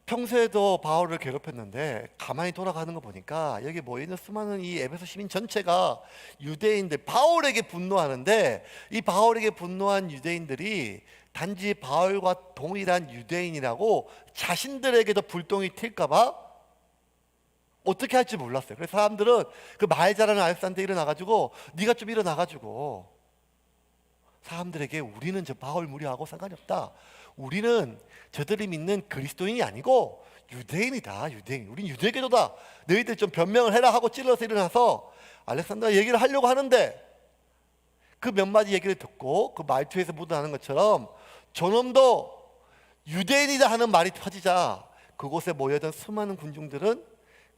S3: 평소에도 바울을 괴롭혔는데 가만히 돌아가는 거 보니까 여기 모여있는 수많은 이 에베소 시민 전체가 유대인들, 바울에게 분노하는데 이 바울에게 분노한 유대인들이 단지 바울과 동일한 유대인이라고 자신들에게도 불똥이 튈까봐 어떻게 할지 몰랐어요. 그래서 사람들은 그 말 잘하는 알렉산더에 일어나가지고 네가 좀 일어나가지고 사람들에게 우리는 저 바울 무리하고 상관이 없다. 우리는 저들이 믿는 그리스도인이 아니고 유대인이다. 유대인. 우린 유대교도다. 너희들 좀 변명을 해라 하고 찔러서 일어나서 알렉산더가 얘기를 하려고 하는데 그 몇 마디 얘기를 듣고 그 말투에서 묻어나는 것처럼 저놈도 유대인이다 하는 말이 터지자 그곳에 모여든 수많은 군중들은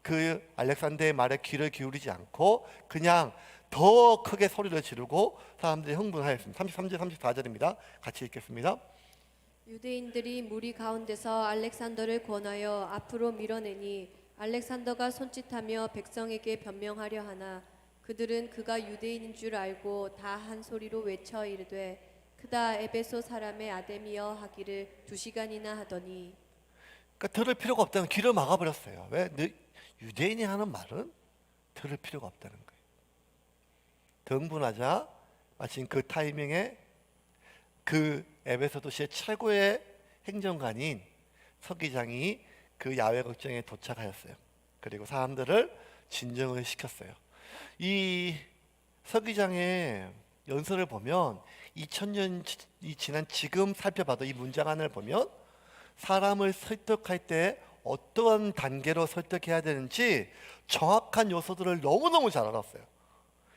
S3: 그 알렉산더의 말에 귀를 기울이지 않고 그냥 더 크게 소리를 지르고 사람들이 흥분하였습니다. 33절 34절입니다. 같이 읽겠습니다.
S4: 유대인들이 무리 가운데서 알렉산더를 권하여 앞으로 밀어내니 알렉산더가 손짓하며 백성에게 변명하려 하나 그들은 그가 유대인인 줄 알고 다 한 소리로 외쳐 이르되 그다 에베소 사람의 아데미여 하기를 2시간이나 하더니.
S3: 그러니까 들을 필요가 없다는 귀를 막아버렸어요. 왜? 유대인이 하는 말은 들을 필요가 없다는 거예요. 등분하자 마침 그 타이밍에 그 에베소 도시의 최고의 행정관인 서기장이 그 야외 극장에 도착하였어요. 그리고 사람들을 진정을 시켰어요. 이 서기장의 연설을 보면 2000년이 지난 지금 살펴봐도 이 문장안을 보면 사람을 설득할 때 어떠한 단계로 설득해야 되는지 정확한 요소들을 너무너무 잘 알았어요.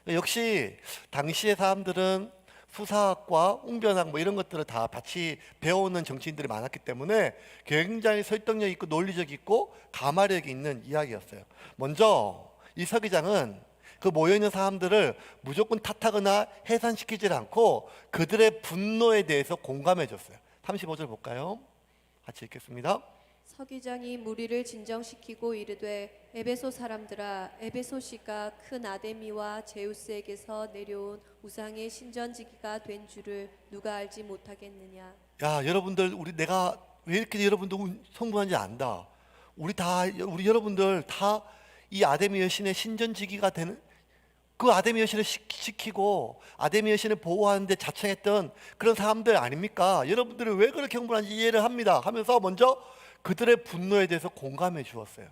S3: 역시 당시의 사람들은 수사학과 웅변학 뭐 이런 것들을 다 같이 배워오는 정치인들이 많았기 때문에 굉장히 설득력 있고 논리적 있고 가마력이 있는 이야기였어요. 먼저 이 서기장은 그 모여있는 사람들을 무조건 탓하거나 해산시키지 않고 그들의 분노에 대해서 공감해 줬어요. 35절 볼까요? 같이 읽겠습니다.
S4: 서기장이 무리를 진정시키고 이르되 에베소 사람들아 에베소시가 큰 아데미와 제우스에게서 내려온 우상의 신전지기가 된 줄을 누가 알지 못하겠느냐.
S3: 야, 여러분들 내가 왜 이렇게 여러분들 성분한지 안다. 우리 여러분들 다 이 아데미 여신의 신전지기가 되는 그 아데미 여신을 지키고 아데미 여신을 보호하는데 자청했던 그런 사람들 아닙니까? 여러분들이 왜 그렇게 흥분한지 이해를 합니다 하면서 먼저 그들의 분노에 대해서 공감해 주었어요.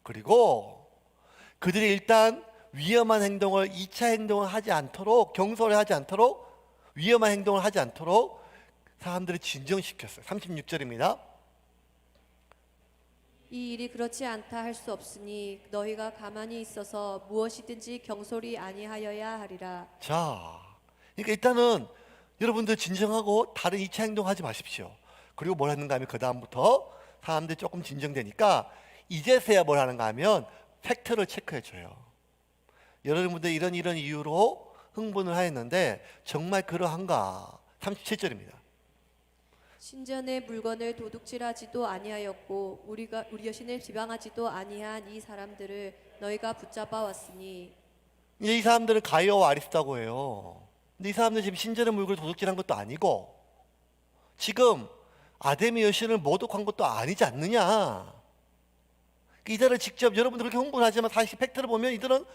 S3: 그리고 그들이 일단 위험한 행동을 2차 행동을 하지 않도록 경솔하지 않도록 위험한 행동을 하지 않도록 사람들을 진정시켰어요. 36절입니다.
S4: 이 일이 그렇지 않다 할 수 없으니 너희가 가만히 있어서 무엇이든지 경솔이 아니하여야 하리라.
S3: 자, 그러니까 일단은 여러분들 진정하고 다른 2차 행동하지 마십시오. 그리고 뭘 하는가 하면 그 다음부터 사람들이 조금 진정되니까 이제서야 뭘 하는가 하면 팩트를 체크해 줘요. 여러분들 이런 이유로 흥분을 하였는데 정말 그러한가? 37절입니다.
S4: 신전의 물건을 도둑질하지도 아니하였고 우리 여신을 지방하지도 아니한 이 사람들을 너희가 붙잡아 왔으니.
S3: 이 사람들은 가이오와 아리스다고 해요. 근데 이 사람들 지금 신전의 물건을 도둑질한 것도 아니고 지금 아데미 여신을 모독한 것도 아니지 않느냐. 이들을 직접 여러분들 그렇게 흥분하지만 사실 팩트를 보면 이들은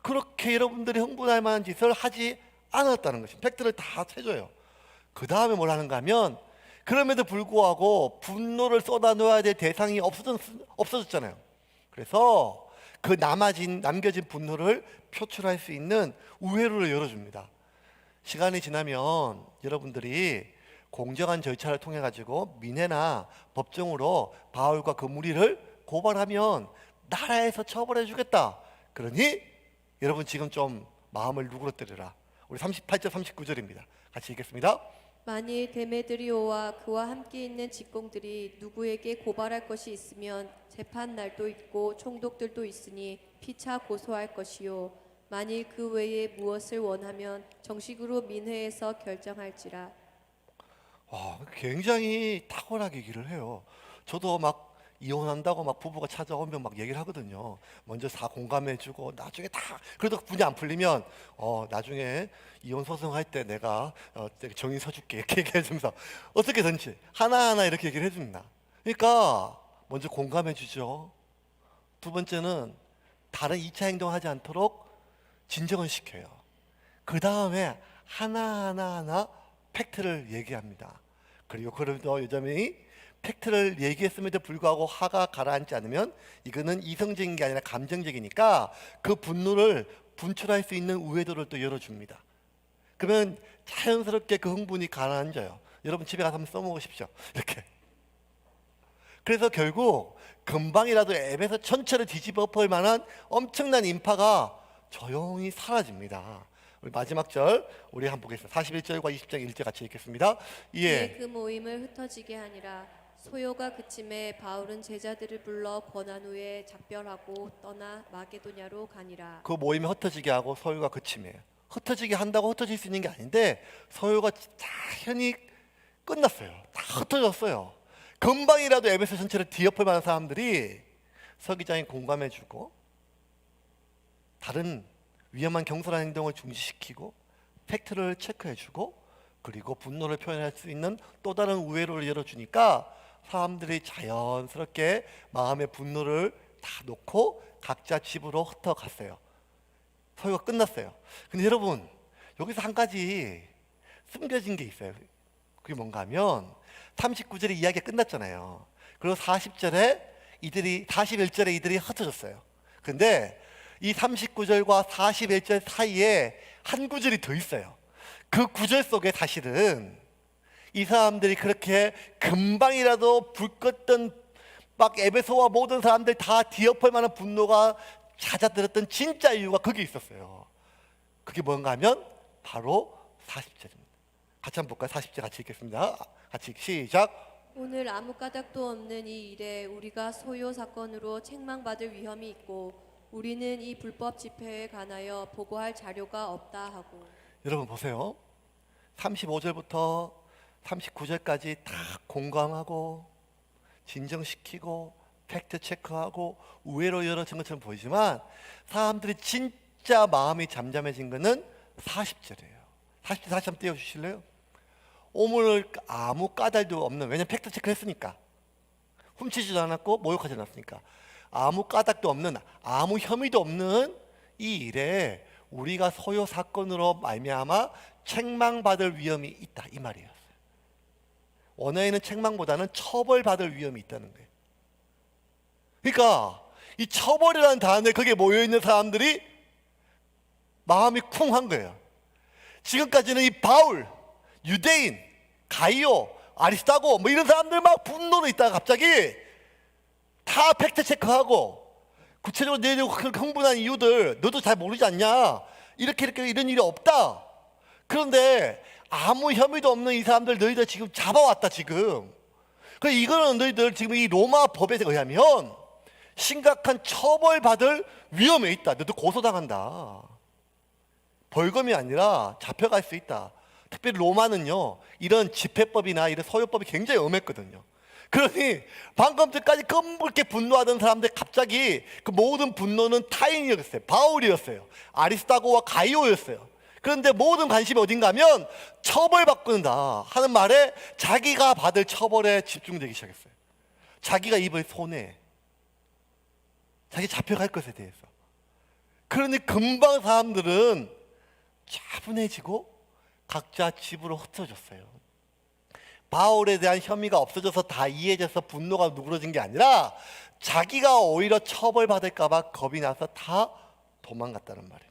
S3: 그렇게 여러분들이 흥분할 만한 짓을 하지 않았다는 것입니다. 팩트를 다 채줘요. 그 다음에 뭘 하는가 하면 그럼에도 불구하고 분노를 쏟아놓아야 될 대상이 없어졌잖아요. 그래서 그 남겨진 분노를 표출할 수 있는 우회로를 열어줍니다. 시간이 지나면 여러분들이 공정한 절차를 통해 가지고 민회나 법정으로 바울과 그 무리를 고발하면 나라에서 처벌해 주겠다. 그러니 여러분 지금 좀 마음을 누그러뜨려라. 우리 38절 39절입니다. 같이 읽겠습니다.
S4: 만일 데메드리오와 그와 함께 있는 직공들이 누구에게 고발할 것이 있으면 재판 날도 있고 총독들도 있으니 피차 고소할 것이요 만일 그 외에 무엇을 원하면 정식으로 민회에서 결정할지라.
S3: 굉장히 탁월하게 얘기를 해요. 저도 막 이혼한다고 막 부부가 찾아오면 막 얘기를 하거든요. 먼저 다 공감해주고 나중에 다 그래도 분이 안 풀리면 나중에 이혼 소송할 때 내가 정의 서줄게 이렇게 얘기해주면서 어떻게든지 하나하나 이렇게 얘기를 해줍니다. 그러니까 먼저 공감해 주죠. 두 번째는 다른 2차 행동하지 않도록 진정을 시켜요. 그 다음에 하나하나 팩트를 얘기합니다. 그리고 그래도 여전히 팩트를 얘기했음에도 불구하고 화가 가라앉지 않으면 이거는 이성적인 게 아니라 감정적이니까 그 분노를 분출할 수 있는 우회도를 또 열어줍니다. 그러면 자연스럽게 그 흥분이 가라앉아요. 여러분 집에 가서 한번 써먹으십시오. 이렇게. 그래서 결국 금방이라도 앱에서 전체를 뒤집어 엎을 만한 엄청난 인파가 조용히 사라집니다. 우리 마지막 절 우리 한번 보겠습니다. 41절과 20장 1절 같이 읽겠습니다.
S4: 이에 그 모임을 흩어지게 하니라. 소요가 그침에 바울은 제자들을 불러 권한 후에 작별하고 떠나 마게도냐로 가니라.
S3: 그 모임이 흩어지게 하고 소요가 그침에 흩어지게 한다고 흩어질 수 있는 게 아닌데 소요가 자연히 끝났어요. 다 흩어졌어요. 금방이라도 에베소 전체를 뒤엎을 만한 사람들이 서기장이 공감해주고 다른 위험한 경솔한 행동을 중지시키고 팩트를 체크해주고 그리고 분노를 표현할 수 있는 또 다른 우회로를 열어주니까 사람들이 자연스럽게 마음의 분노를 다 놓고 각자 집으로 흩어갔어요. 소요가 끝났어요. 근데 여러분 여기서 한 가지 숨겨진 게 있어요. 그게 뭔가 하면 39절에 이야기가 끝났잖아요. 그리고 41절에 이들이 흩어졌어요. 근데 이 39절과 41절 사이에 한 구절이 더 있어요. 그 구절 속에 사실은 이 사람들이 그렇게 금방이라도 불 껐던 막 에베소와 모든 사람들 다 뒤엎을 만한 분노가 잦아들었던 진짜 이유가 거기 있었어요. 그게 뭔가 하면 바로 40절입니다. 같이 한번 볼까요? 40절 같이 읽겠습니다. 같이 시작.
S4: 오늘 아무 까닭도 없는 이 일에 우리가 소요 사건으로 책망받을 위험이 있고 우리는 이 불법 집회에 관하여 보고할 자료가 없다 하고.
S3: 여러분 보세요. 35절부터 39절까지 다 공감하고 진정시키고 팩트 체크하고 우회로 열어진 것처럼 보이지만 사람들이 진짜 마음이 잠잠해진 거는 40절이에요. 40절 다시 한번 띄워주실래요? 오늘 아무 까닭도 없는, 왜냐면 팩트 체크를 했으니까, 훔치지도 않았고 모욕하지 않았으니까 아무 까닭도 없는, 아무 혐의도 없는 이 일에 우리가 소요 사건으로 말미암아 책망받을 위험이 있다, 이 말이었어요. 원어에는 책망보다는 처벌받을 위험이 있다는 거예요. 그러니까 이 처벌이라는 단어에 거기에 모여있는 사람들이 마음이 쿵한 거예요. 지금까지는 이 바울, 유대인, 가이오, 아리스타고 뭐 이런 사람들 막 분노로 있다가 갑자기 다 팩트 체크하고 구체적으로 너희들 흥분한 이유들 너도 잘 모르지 않냐, 이렇게 이런 일이 없다. 그런데 아무 혐의도 없는 이 사람들 너희들 지금 잡아왔다 지금. 그래서 이거는 너희들 지금 이 로마 법에 의하면 심각한 처벌받을 위험에 있다. 너도 고소당한다. 벌금이 아니라 잡혀갈 수 있다. 특별히 로마는요 이런 집회법이나 이런 소유법이 굉장히 엄했거든요. 그러니 방금 전까지 끔찍게 분노하던 사람들 갑자기 그 모든 분노는 타인이었어요. 바울이었어요. 아리스타고와 가이오였어요. 그런데 모든 관심이 어딘가 하면 처벌받는다 하는 말에 자기가 받을 처벌에 집중되기 시작했어요. 자기가 입을 손해, 자기 잡혀갈 것에 대해서. 그러니 금방 사람들은 차분해지고 각자 집으로 흩어졌어요. 바울에 대한 혐의가 없어져서 다 이해져서 분노가 누그러진 게 아니라 자기가 오히려 처벌받을까 봐 겁이 나서 다 도망갔다는 말이에요.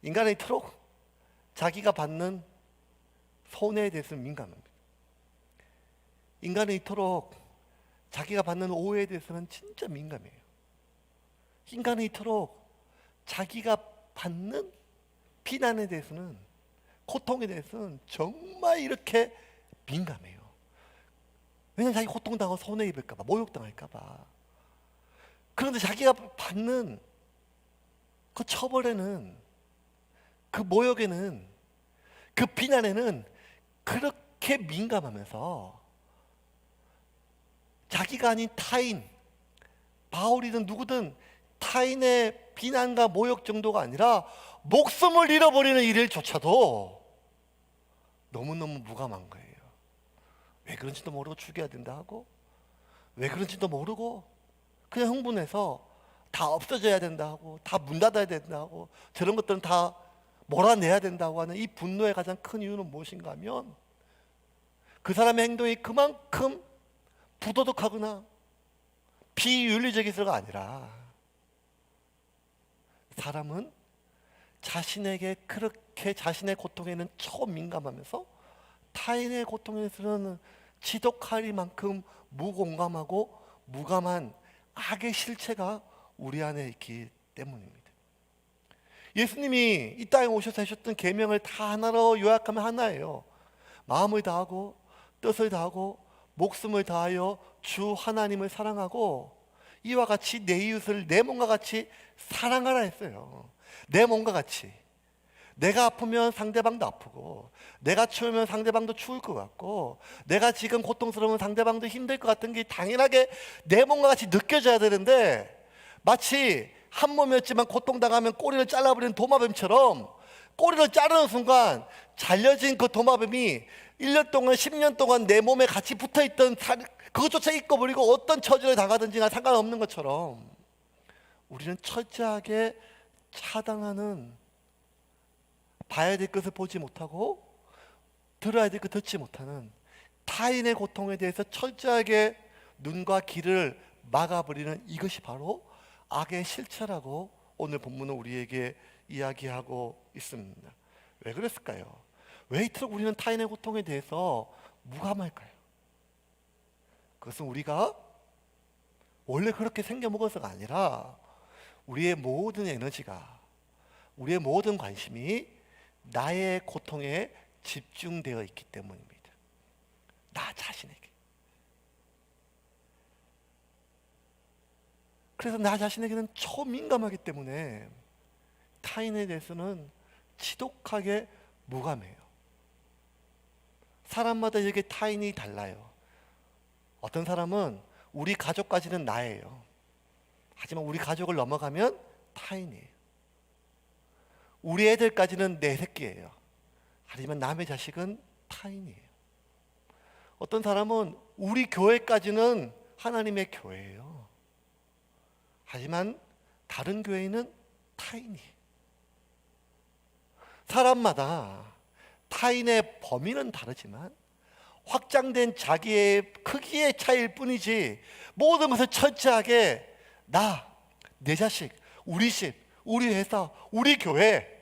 S3: 인간은 이토록 자기가 받는 손해에 대해서 민감합니다. 인간은 이토록 자기가 받는 오해에 대해서는 진짜 민감해요. 인간은 이토록 자기가 받는 비난에 대해서는, 고통에 대해서는 정말 이렇게 민감해요. 왜냐하면 자기 고통당하고 손해 입을까 봐, 모욕당할까 봐. 그런데 자기가 받는 그 처벌에는, 그 모욕에는, 그 비난에는 그렇게 민감하면서 자기가 아닌 타인, 바울이든 누구든 타인의 비난과 모욕 정도가 아니라 목숨을 잃어버리는 일조차도 너무너무 무감한 거예요. 왜 그런지도 모르고 죽여야 된다 하고, 왜 그런지도 모르고 그냥 흥분해서 다 없어져야 된다 하고, 다 문 닫아야 된다 하고, 저런 것들은 다 몰아내야 된다고 하는 이 분노의 가장 큰 이유는 무엇인가 하면, 그 사람의 행동이 그만큼 부도덕하거나 비윤리적이서가 아니라, 사람은 자신에게 그렇게 자신의 고통에는 초민감하면서 타인의 고통에서는 지독하리만큼 무공감하고 무감한 악의 실체가 우리 안에 있기 때문입니다. 예수님이 이 땅에 오셔서 하셨던 계명을 다 하나로 요약하면 하나예요. 마음을 다하고 뜻을 다하고 목숨을 다하여 주 하나님을 사랑하고 이와 같이 내 이웃을 내 몸과 같이 사랑하라 했어요. 내 몸과 같이. 내가 아프면 상대방도 아프고, 내가 추우면 상대방도 추울 것 같고, 내가 지금 고통스러우면 상대방도 힘들 것 같은 게 당연하게 내 몸과 같이 느껴져야 되는데, 마치 한 몸이었지만 고통당하면 꼬리를 잘라버리는 도마뱀처럼 꼬리를 자르는 순간 잘려진 그 도마뱀이 1년 동안 10년 동안 내 몸에 같이 붙어있던 그것조차 잊어버리고 어떤 처지를 당하든지 상관없는 것처럼, 우리는 철저하게 차단하는, 봐야 될 것을 보지 못하고 들어야 될 것 듣지 못하는 타인의 고통에 대해서 철저하게 눈과 귀를 막아버리는 이것이 바로 악의 실체라고 오늘 본문은 우리에게 이야기하고 있습니다. 왜 그랬을까요? 왜 이토록 우리는 타인의 고통에 대해서 무감할까요? 그것은 우리가 원래 그렇게 생겨먹어서가 아니라 우리의 모든 에너지가, 우리의 모든 관심이 나의 고통에 집중되어 있기 때문입니다. 나 자신에게. 그래서 나 자신에게는 초민감하기 때문에 타인에 대해서는 지독하게 무감해요. 사람마다 이게 타인이 달라요. 어떤 사람은 우리 가족까지는 나예요. 하지만 우리 가족을 넘어가면 타인이에요. 우리 애들까지는 내 새끼예요. 하지만 남의 자식은 타인이에요. 어떤 사람은 우리 교회까지는 하나님의 교회예요. 하지만 다른 교회는 타인이에요. 사람마다 타인의 범위는 다르지만 확장된 자기의 크기의 차이일 뿐이지, 모든 것을 철저하게 나, 내 자식, 우리 집, 우리 회사, 우리 교회,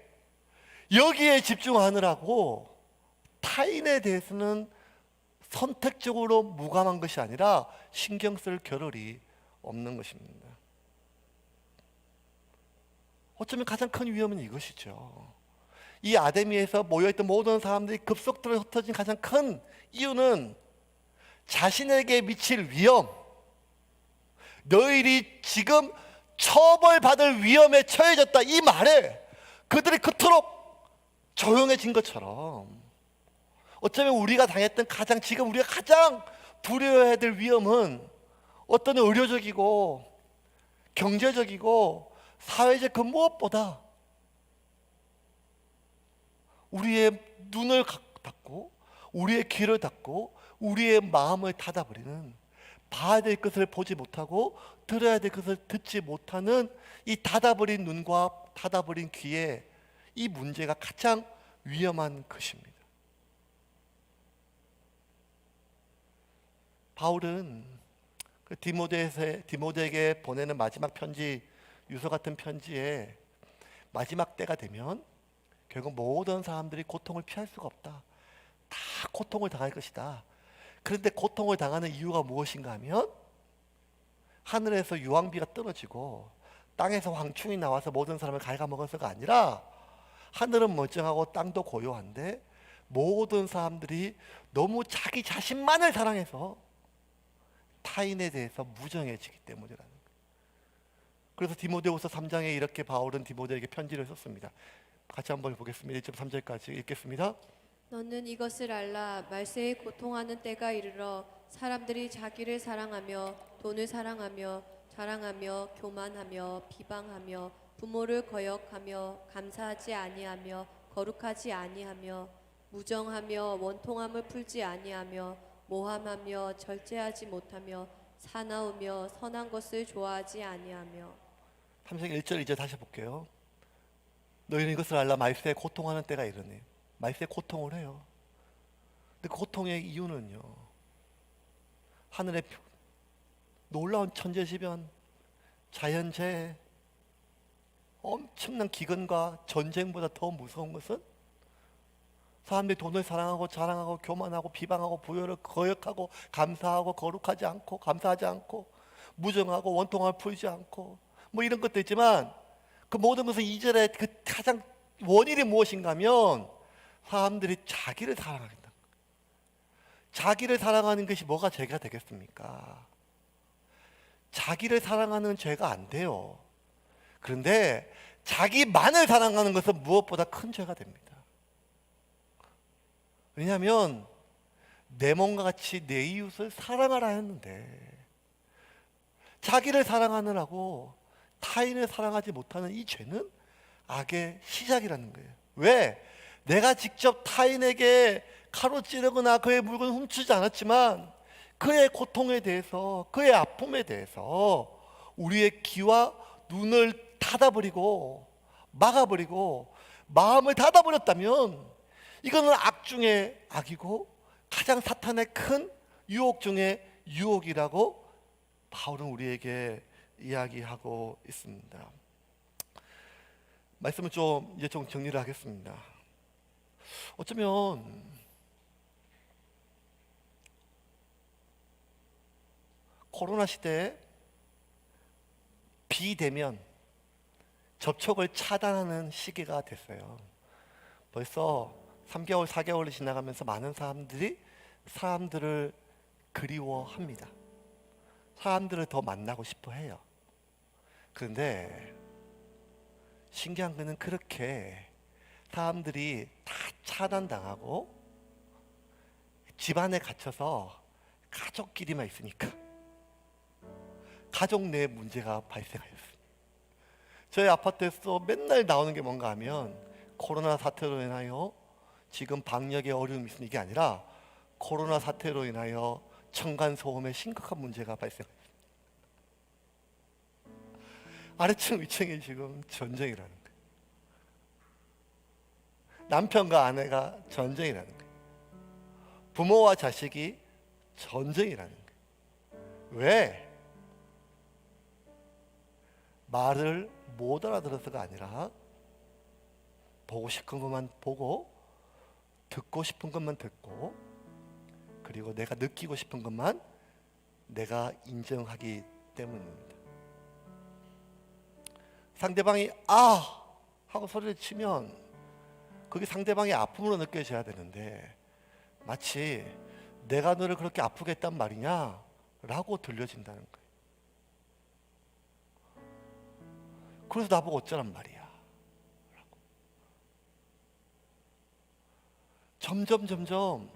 S3: 여기에 집중하느라고 타인에 대해서는 선택적으로 무감한 것이 아니라 신경 쓸 겨를이 없는 것입니다. 어쩌면 가장 큰 위험은 이것이죠. 이 아데미에서 모여있던 모든 사람들이 급속도로 흩어진 가장 큰 이유는 자신에게 미칠 위험, 너희들이 지금 처벌받을 위험에 처해졌다, 이 말에 그들이 그토록 조용해진 것처럼, 어쩌면 우리가 당했던 지금 우리가 가장 두려워해야 될 위험은 어떤 의료적이고 경제적이고 사회적 그 무엇보다 우리의 눈을 닫고 우리의 귀를 닫고 우리의 마음을 닫아버리는, 봐야 될 것을 보지 못하고 들어야 될 것을 듣지 못하는 이 닫아버린 눈과 닫아버린 귀에 이 문제가 가장 위험한 것입니다. 바울은 그 디모데에게 보내는 마지막 편지, 유서 같은 편지에 마지막 때가 되면 결국 모든 사람들이 고통을 피할 수가 없다. 다 고통을 당할 것이다. 그런데 고통을 당하는 이유가 무엇인가 하면 하늘에서 유황비가 떨어지고 땅에서 황충이 나와서 모든 사람을 갉아먹어서가 아니라, 하늘은 멀쩡하고 땅도 고요한데 모든 사람들이 너무 자기 자신만을 사랑해서 타인에 대해서 무정해지기 때문이라는 거예요. 그래서 디모데후서 3장에 이렇게 바울은 디모데에게 편지를 썼습니다. 같이 한번 보겠습니다. 1.3절까지 읽겠습니다.
S4: 너는 이것을 알라. 말세에 고통하는 때가 이르러 사람들이 자기를 사랑하며 돈을 사랑하며 자랑하며 교만하며 비방하며 부모를 거역하며 감사하지 아니하며 거룩하지 아니하며 무정하며 원통함을 풀지 아니하며 모함하며 절제하지 못하며 사나우며 선한 것을 좋아하지 아니하며.
S3: 3장 1절 이제 다시 볼게요. 너희는 이것을 알라. 말세에 고통하는 때가 이르니. 말세에 고통을 해요. 근데 그 고통의 이유는요, 하늘의 놀라운 천재지변, 자연재해, 엄청난 기근과 전쟁보다 더 무서운 것은 사람들이 돈을 사랑하고 자랑하고 교만하고 비방하고 부여를 거역하고 감사하고 거룩하지 않고 감사하지 않고 무정하고 원통함을 풀지 않고 뭐 이런 것도 있지만, 그 모든 것은 이절의 그 가장 원인이 무엇인가 하면 사람들이 자기를 사랑한다. 자기를 사랑하는 것이 뭐가 죄가 되겠습니까? 자기를 사랑하는 죄가 안 돼요. 그런데 자기만을 사랑하는 것은 무엇보다 큰 죄가 됩니다. 왜냐하면 내 몸과 같이 내 이웃을 사랑하라 했는데 자기를 사랑하느라고 타인을 사랑하지 못하는 이 죄는 악의 시작이라는 거예요. 왜? 내가 직접 타인에게 칼로 찌르거나 그의 물건을 훔치지 않았지만 그의 고통에 대해서, 그의 아픔에 대해서 우리의 귀와 눈을 닫아버리고 막아버리고 마음을 닫아버렸다면 이거는 악 중에 악이고 가장 사탄의 큰 유혹 중에 유혹이라고 바울은 우리에게 이야기하고 있습니다. 말씀을 이제 좀 정리를 하겠습니다. 어쩌면 코로나 시대에 비대면 접촉을 차단하는 시기가 됐어요. 벌써 3개월, 4개월이 지나가면서 많은 사람들이 사람들을 그리워합니다. 사람들을 더 만나고 싶어 해요. 그런데 신기한 거는 그렇게 사람들이 다 차단당하고 집안에 갇혀서 가족끼리만 있으니까 가족 내 문제가 발생하였습니다. 저희 아파트에서 맨날 나오는 게 뭔가 하면 코로나 사태로 인하여 지금 방역에 어려움이 있으니 이게 아니라 코로나 사태로 인하여 층간소음에 심각한 문제가 발생했습니다. 아래층 위층이 지금 전쟁이라는 거예요. 남편과 아내가 전쟁이라는 거예요. 부모와 자식이 전쟁이라는 거예요. 왜? 말을 못 알아들어서가 아니라 보고 싶은 것만 보고 듣고 싶은 것만 듣고 그리고 내가 느끼고 싶은 것만 내가 인정하기 때문입니다. 상대방이 아! 하고 소리를 치면 그게 상대방의 아픔으로 느껴져야 되는데 마치 내가 너를 그렇게 아프게 했단 말이냐? 라고 들려진다는 거예요. 그래서 나보고 어쩌란 말이야. 라고. 점점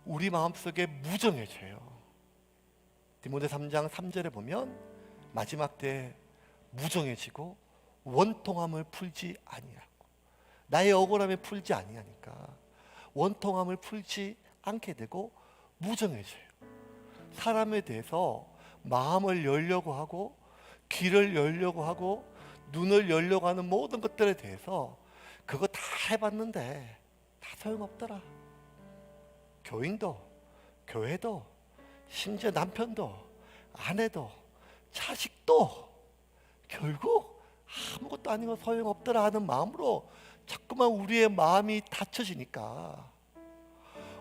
S3: 우리 마음속에 무정해져요. 디모데 3장 3절에 보면 마지막 때 무정해지고 원통함을 풀지 아니하고 나의 억울함을 풀지 아니하니까 원통함을 풀지 않게 되고 무정해져요. 사람에 대해서 마음을 열려고 하고 귀를 열려고 하고 눈을 열려고 하는 모든 것들에 대해서 그거 다 해봤는데 다 소용없더라. 교인도 교회도 심지어 남편도 아내도 자식도 결국 아무것도 아니고 소용없더라 하는 마음으로 자꾸만 우리의 마음이 닫혀지니까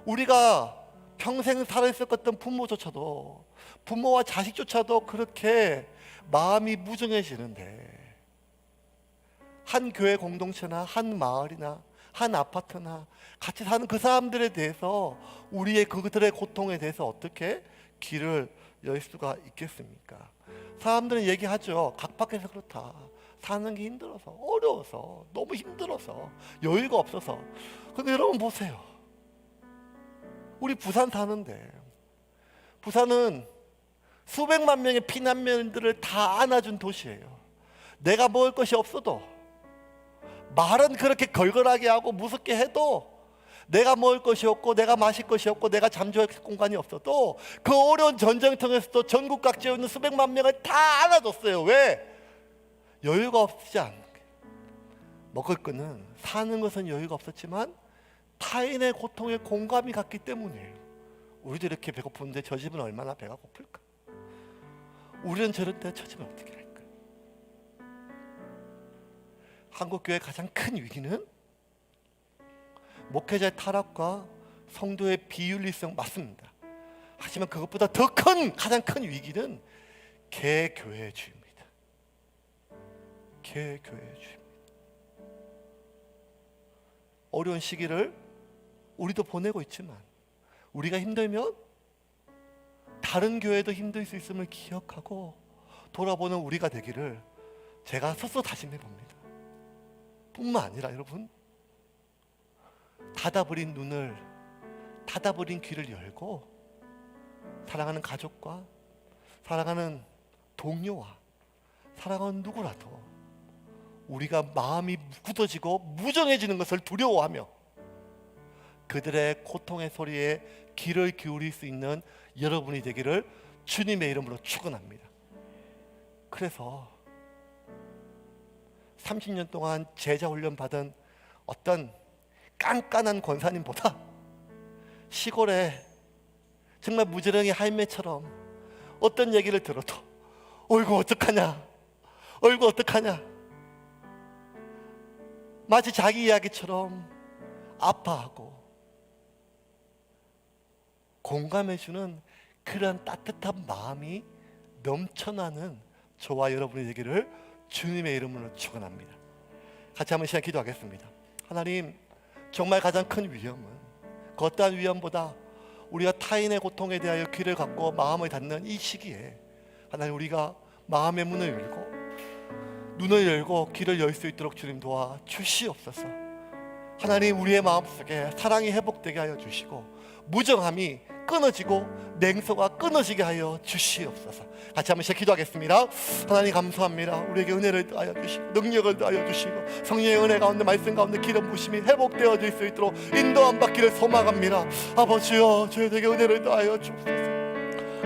S3: 우리가 평생 살아있었던 부모조차도 부모와 자식조차도 그렇게 마음이 무정해지는데 한 교회 공동체나 한 마을이나 한 아파트나 같이 사는 그 사람들에 대해서 우리의 그들의 고통에 대해서 어떻게 귀를 열 수가 있겠습니까? 사람들은 얘기하죠. 각박해서 그렇다. 사는 게 힘들어서 어려워서 너무 힘들어서 여유가 없어서. 근데 여러분 보세요. 우리 부산 사는데 부산은 수백만 명의 피난민들을 다 안아준 도시예요. 내가 먹을 것이 없어도 말은 그렇게 걸걸하게 하고 무섭게 해도 내가 먹을 것이 없고 내가 마실 것이 없고 내가 잠재울 공간이 없어도 그 어려운 전쟁터에서도 전국 각지에 있는 수백만 명을 다 안아줬어요. 왜? 여유가 없지 않게. 먹을 거는 사는 것은 여유가 없었지만 타인의 고통에 공감이 갔기 때문이에요. 우리도 이렇게 배고픈데 저 집은 얼마나 배가 고플까? 우리는 저럴 때 저 집은 어떻게 할까? 한국교회의 가장 큰 위기는 목회자의 타락과 성도의 비윤리성 맞습니다. 하지만 그것보다 더 큰 가장 큰 위기는 개교회주의입니다. 개교회주의입니다. 어려운 시기를 우리도 보내고 있지만 우리가 힘들면 다른 교회도 힘들 수 있음을 기억하고 돌아보는 우리가 되기를 제가 스스로 다짐해 봅니다. 뿐만 아니라 여러분, 닫아버린 눈을, 닫아버린 귀를 열고 사랑하는 가족과 사랑하는 동료와 사랑하는 누구라도 우리가 마음이 굳어지고 무정해지는 것을 두려워하며 그들의 고통의 소리에 귀를 기울일 수 있는 여러분이 되기를 주님의 이름으로 축원합니다. 그래서 30년 동안 제자 훈련 받은 어떤 깐깐한 권사님보다 시골에 정말 무지렁이 할매처럼 어떤 얘기를 들어도 어이구 어떡하냐, 어이구 어떡하냐, 마치 자기 이야기처럼 아파하고 공감해주는 그런 따뜻한 마음이 넘쳐나는 저와 여러분이 되기를 주님의 이름으로 축원합니다. 같이 한번 시간 기도하겠습니다. 하나님, 정말 가장 큰 위험은 그 어떠한 위험보다 우리가 타인의 고통에 대하여 귀를 갖고 마음을 닫는 이 시기에 하나님, 우리가 마음의 문을 열고 눈을 열고 귀를 열 수 있도록 주님 도와 주시옵소서. 하나님, 우리의 마음속에 사랑이 회복되게 하여 주시고 무정함이 끊어지고 냉소가 끊어지게 하여 주시옵소서. 같이 한번 기도하겠습니다. 하나님 감사합니다. 우리에게 은혜를 더하여 주시고 능력을 더하여 주시고 성령의 은혜 가운데 말씀 가운데 기름 부심이 회복되어질 수 있도록 인도함 받기를 소망합니다. 아버지여, 저희에게 은혜를 더하여 주옵소서.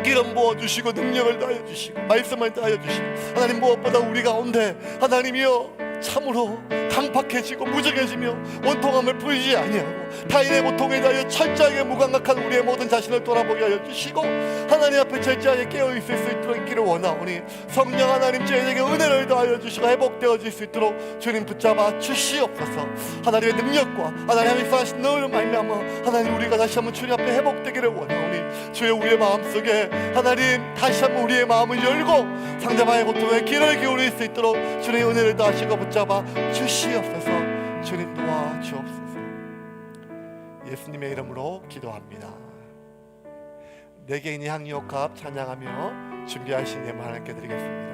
S3: 기름 부어주시고 능력을 더하여 주시고 말씀을 더하여 주시고 하나님, 무엇보다 우리 가운데 하나님이여 참으로 강팍해지고 무정해지며 원통함을 풀지 아니하고 타인의 고통에 대하여 철저하게 무감각한 우리의 모든 자신을 돌아보게 하여 주시고 하나님 앞에 철저하게 깨어있을 수 있도록 있기를 원하오니 성령 하나님, 저희에게 은혜를 더하여 주시고 회복되어질 수 있도록 주님 붙잡아 주시옵소서. 하나님의 능력과 하나님의 일하신 너를 말미암아 하나님, 우리가 다시 한번 주님 앞에 회복되기를 원하오니 주의 우리의 마음속에 하나님 다시 한번 우리의 마음을 열고 상대방의 고통에 귀를 기울일 수 있도록 주님의 은혜를 더하시고 붙잡아 주시옵소서. 주님 도와 주옵소서. 예수님의 이름으로 기도합니다. 내 개인이 향유옥합 찬양하며 준비하신 예물 하나님께 드리겠습니다.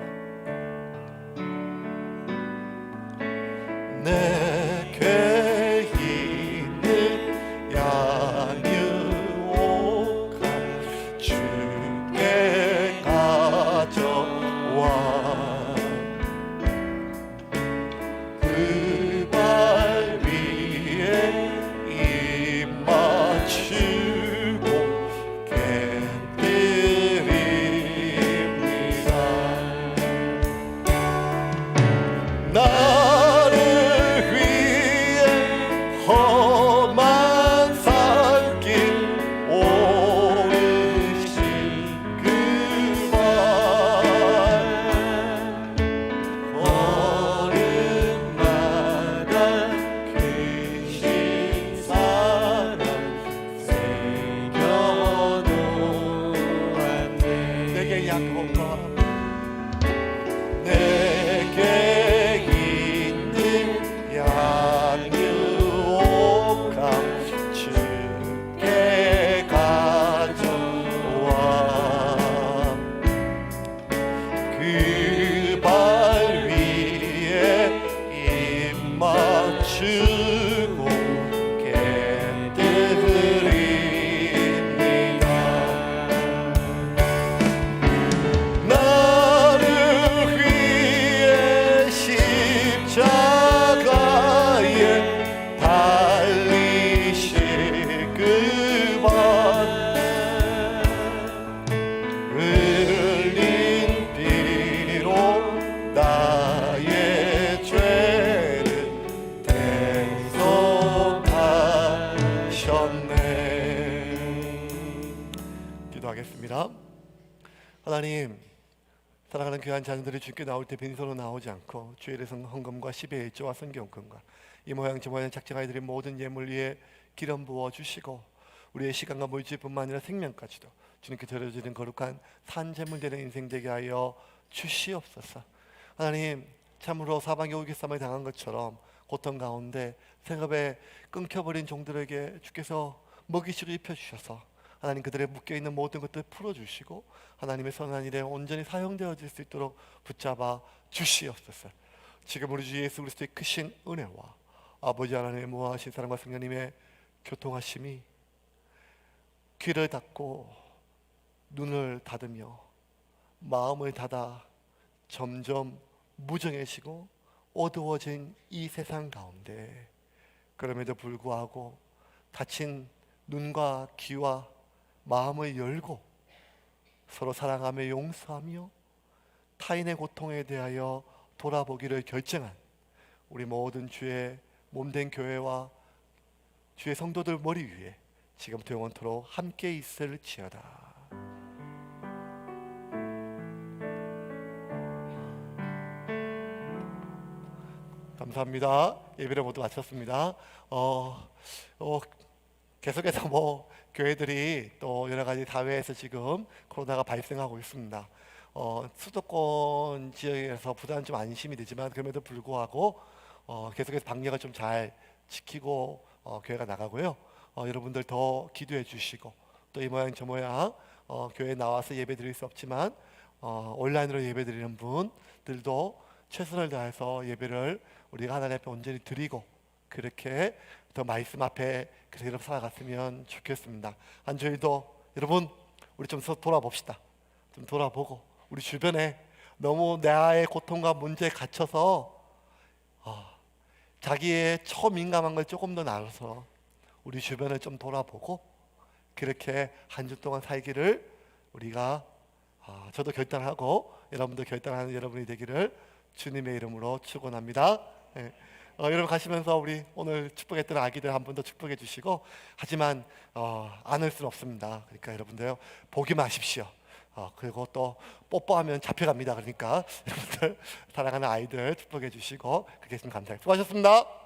S3: 내 개인을 향유옥합 주께 가져와 나를 위해 기도하겠습니다. 하나님, 사랑하는 귀한 자녀들이 주께 나올 때 빈손으로 나오지 않고 주의 이름 헌금과 10의 1조와 선교헌금과 이 모양 저 모양 작정하여 드린 모든 예물 위에 기름 부어 주시고 우리의 시간과 물질뿐만 아니라 생명까지도 주님께 드려지는 거룩한 산제물 되는 인생 되게 하여 주시옵소서. 하나님, 참으로 사방에 오기쌈을 당한 것처럼 고통 가운데 생업에 끊겨버린 종들에게 주께서 먹이시를 입혀주셔서 하나님 그들의 묶여있는 모든 것들을 풀어주시고 하나님의 선한 일에 온전히 사용되어질 수 있도록 붙잡아 주시옵소서. 지금 우리 주 예수 그리스도의 크신 은혜와 아버지 하나님의 무한하신 사랑과 성령님의 교통하심이 귀를 닫고 눈을 닫으며 마음을 닫아 점점 무정해지고 어두워진 이 세상 가운데 그럼에도 불구하고 닫힌 눈과 귀와 마음을 열고 서로 사랑하며 용서하며 타인의 고통에 대하여 돌아보기를 결정한 우리 모든 주의 몸된 교회와 주의 성도들 머리 위에 지금부터 영원토록 함께 있을지어다. 감사합니다. 예배를 모두 마쳤습니다. 계속해서 교회들이 또 여러 가지 사회에서 지금 코로나가 발생하고 있습니다. 수도권 지역에서 부담 좀 안심이 되지만 그럼에도 불구하고 계속해서 방역을 좀 잘 지키고 교회가 나가고요. 여러분들 더 기도해 주시고 또 이 모양 저 모양 교회에 나와서 예배 드릴 수 없지만 온라인으로 예배 드리는 분들도 최선을 다해서 예배를 우리가 하나님 앞에 온전히 드리고 그렇게 더 말씀 앞에 그대로 살아갔으면 좋겠습니다. 한 주일도 여러분 우리 좀 돌아봅시다. 좀 돌아보고 우리 주변에 너무 나의 고통과 문제에 갇혀서 자기의 초민감한 걸 조금 더 나눠서 우리 주변을 좀 돌아보고 그렇게 한 주 동안 살기를 우리가 저도 결단하고 여러분도 결단하는 여러분이 되기를 주님의 이름으로 축원합니다. 네. 여러분 가시면서 우리 오늘 축복했던 아기들 한 번 더 축복해 주시고 하지만 안을 수는 없습니다. 그러니까 여러분들 보기만 하십시오. 그리고 또 뽀뽀하면 잡혀갑니다. 그러니까 여러분들 사랑하는 아이들 축복해 주시고 그렇게 했으면 감사하겠습니다. 수고하셨습니다.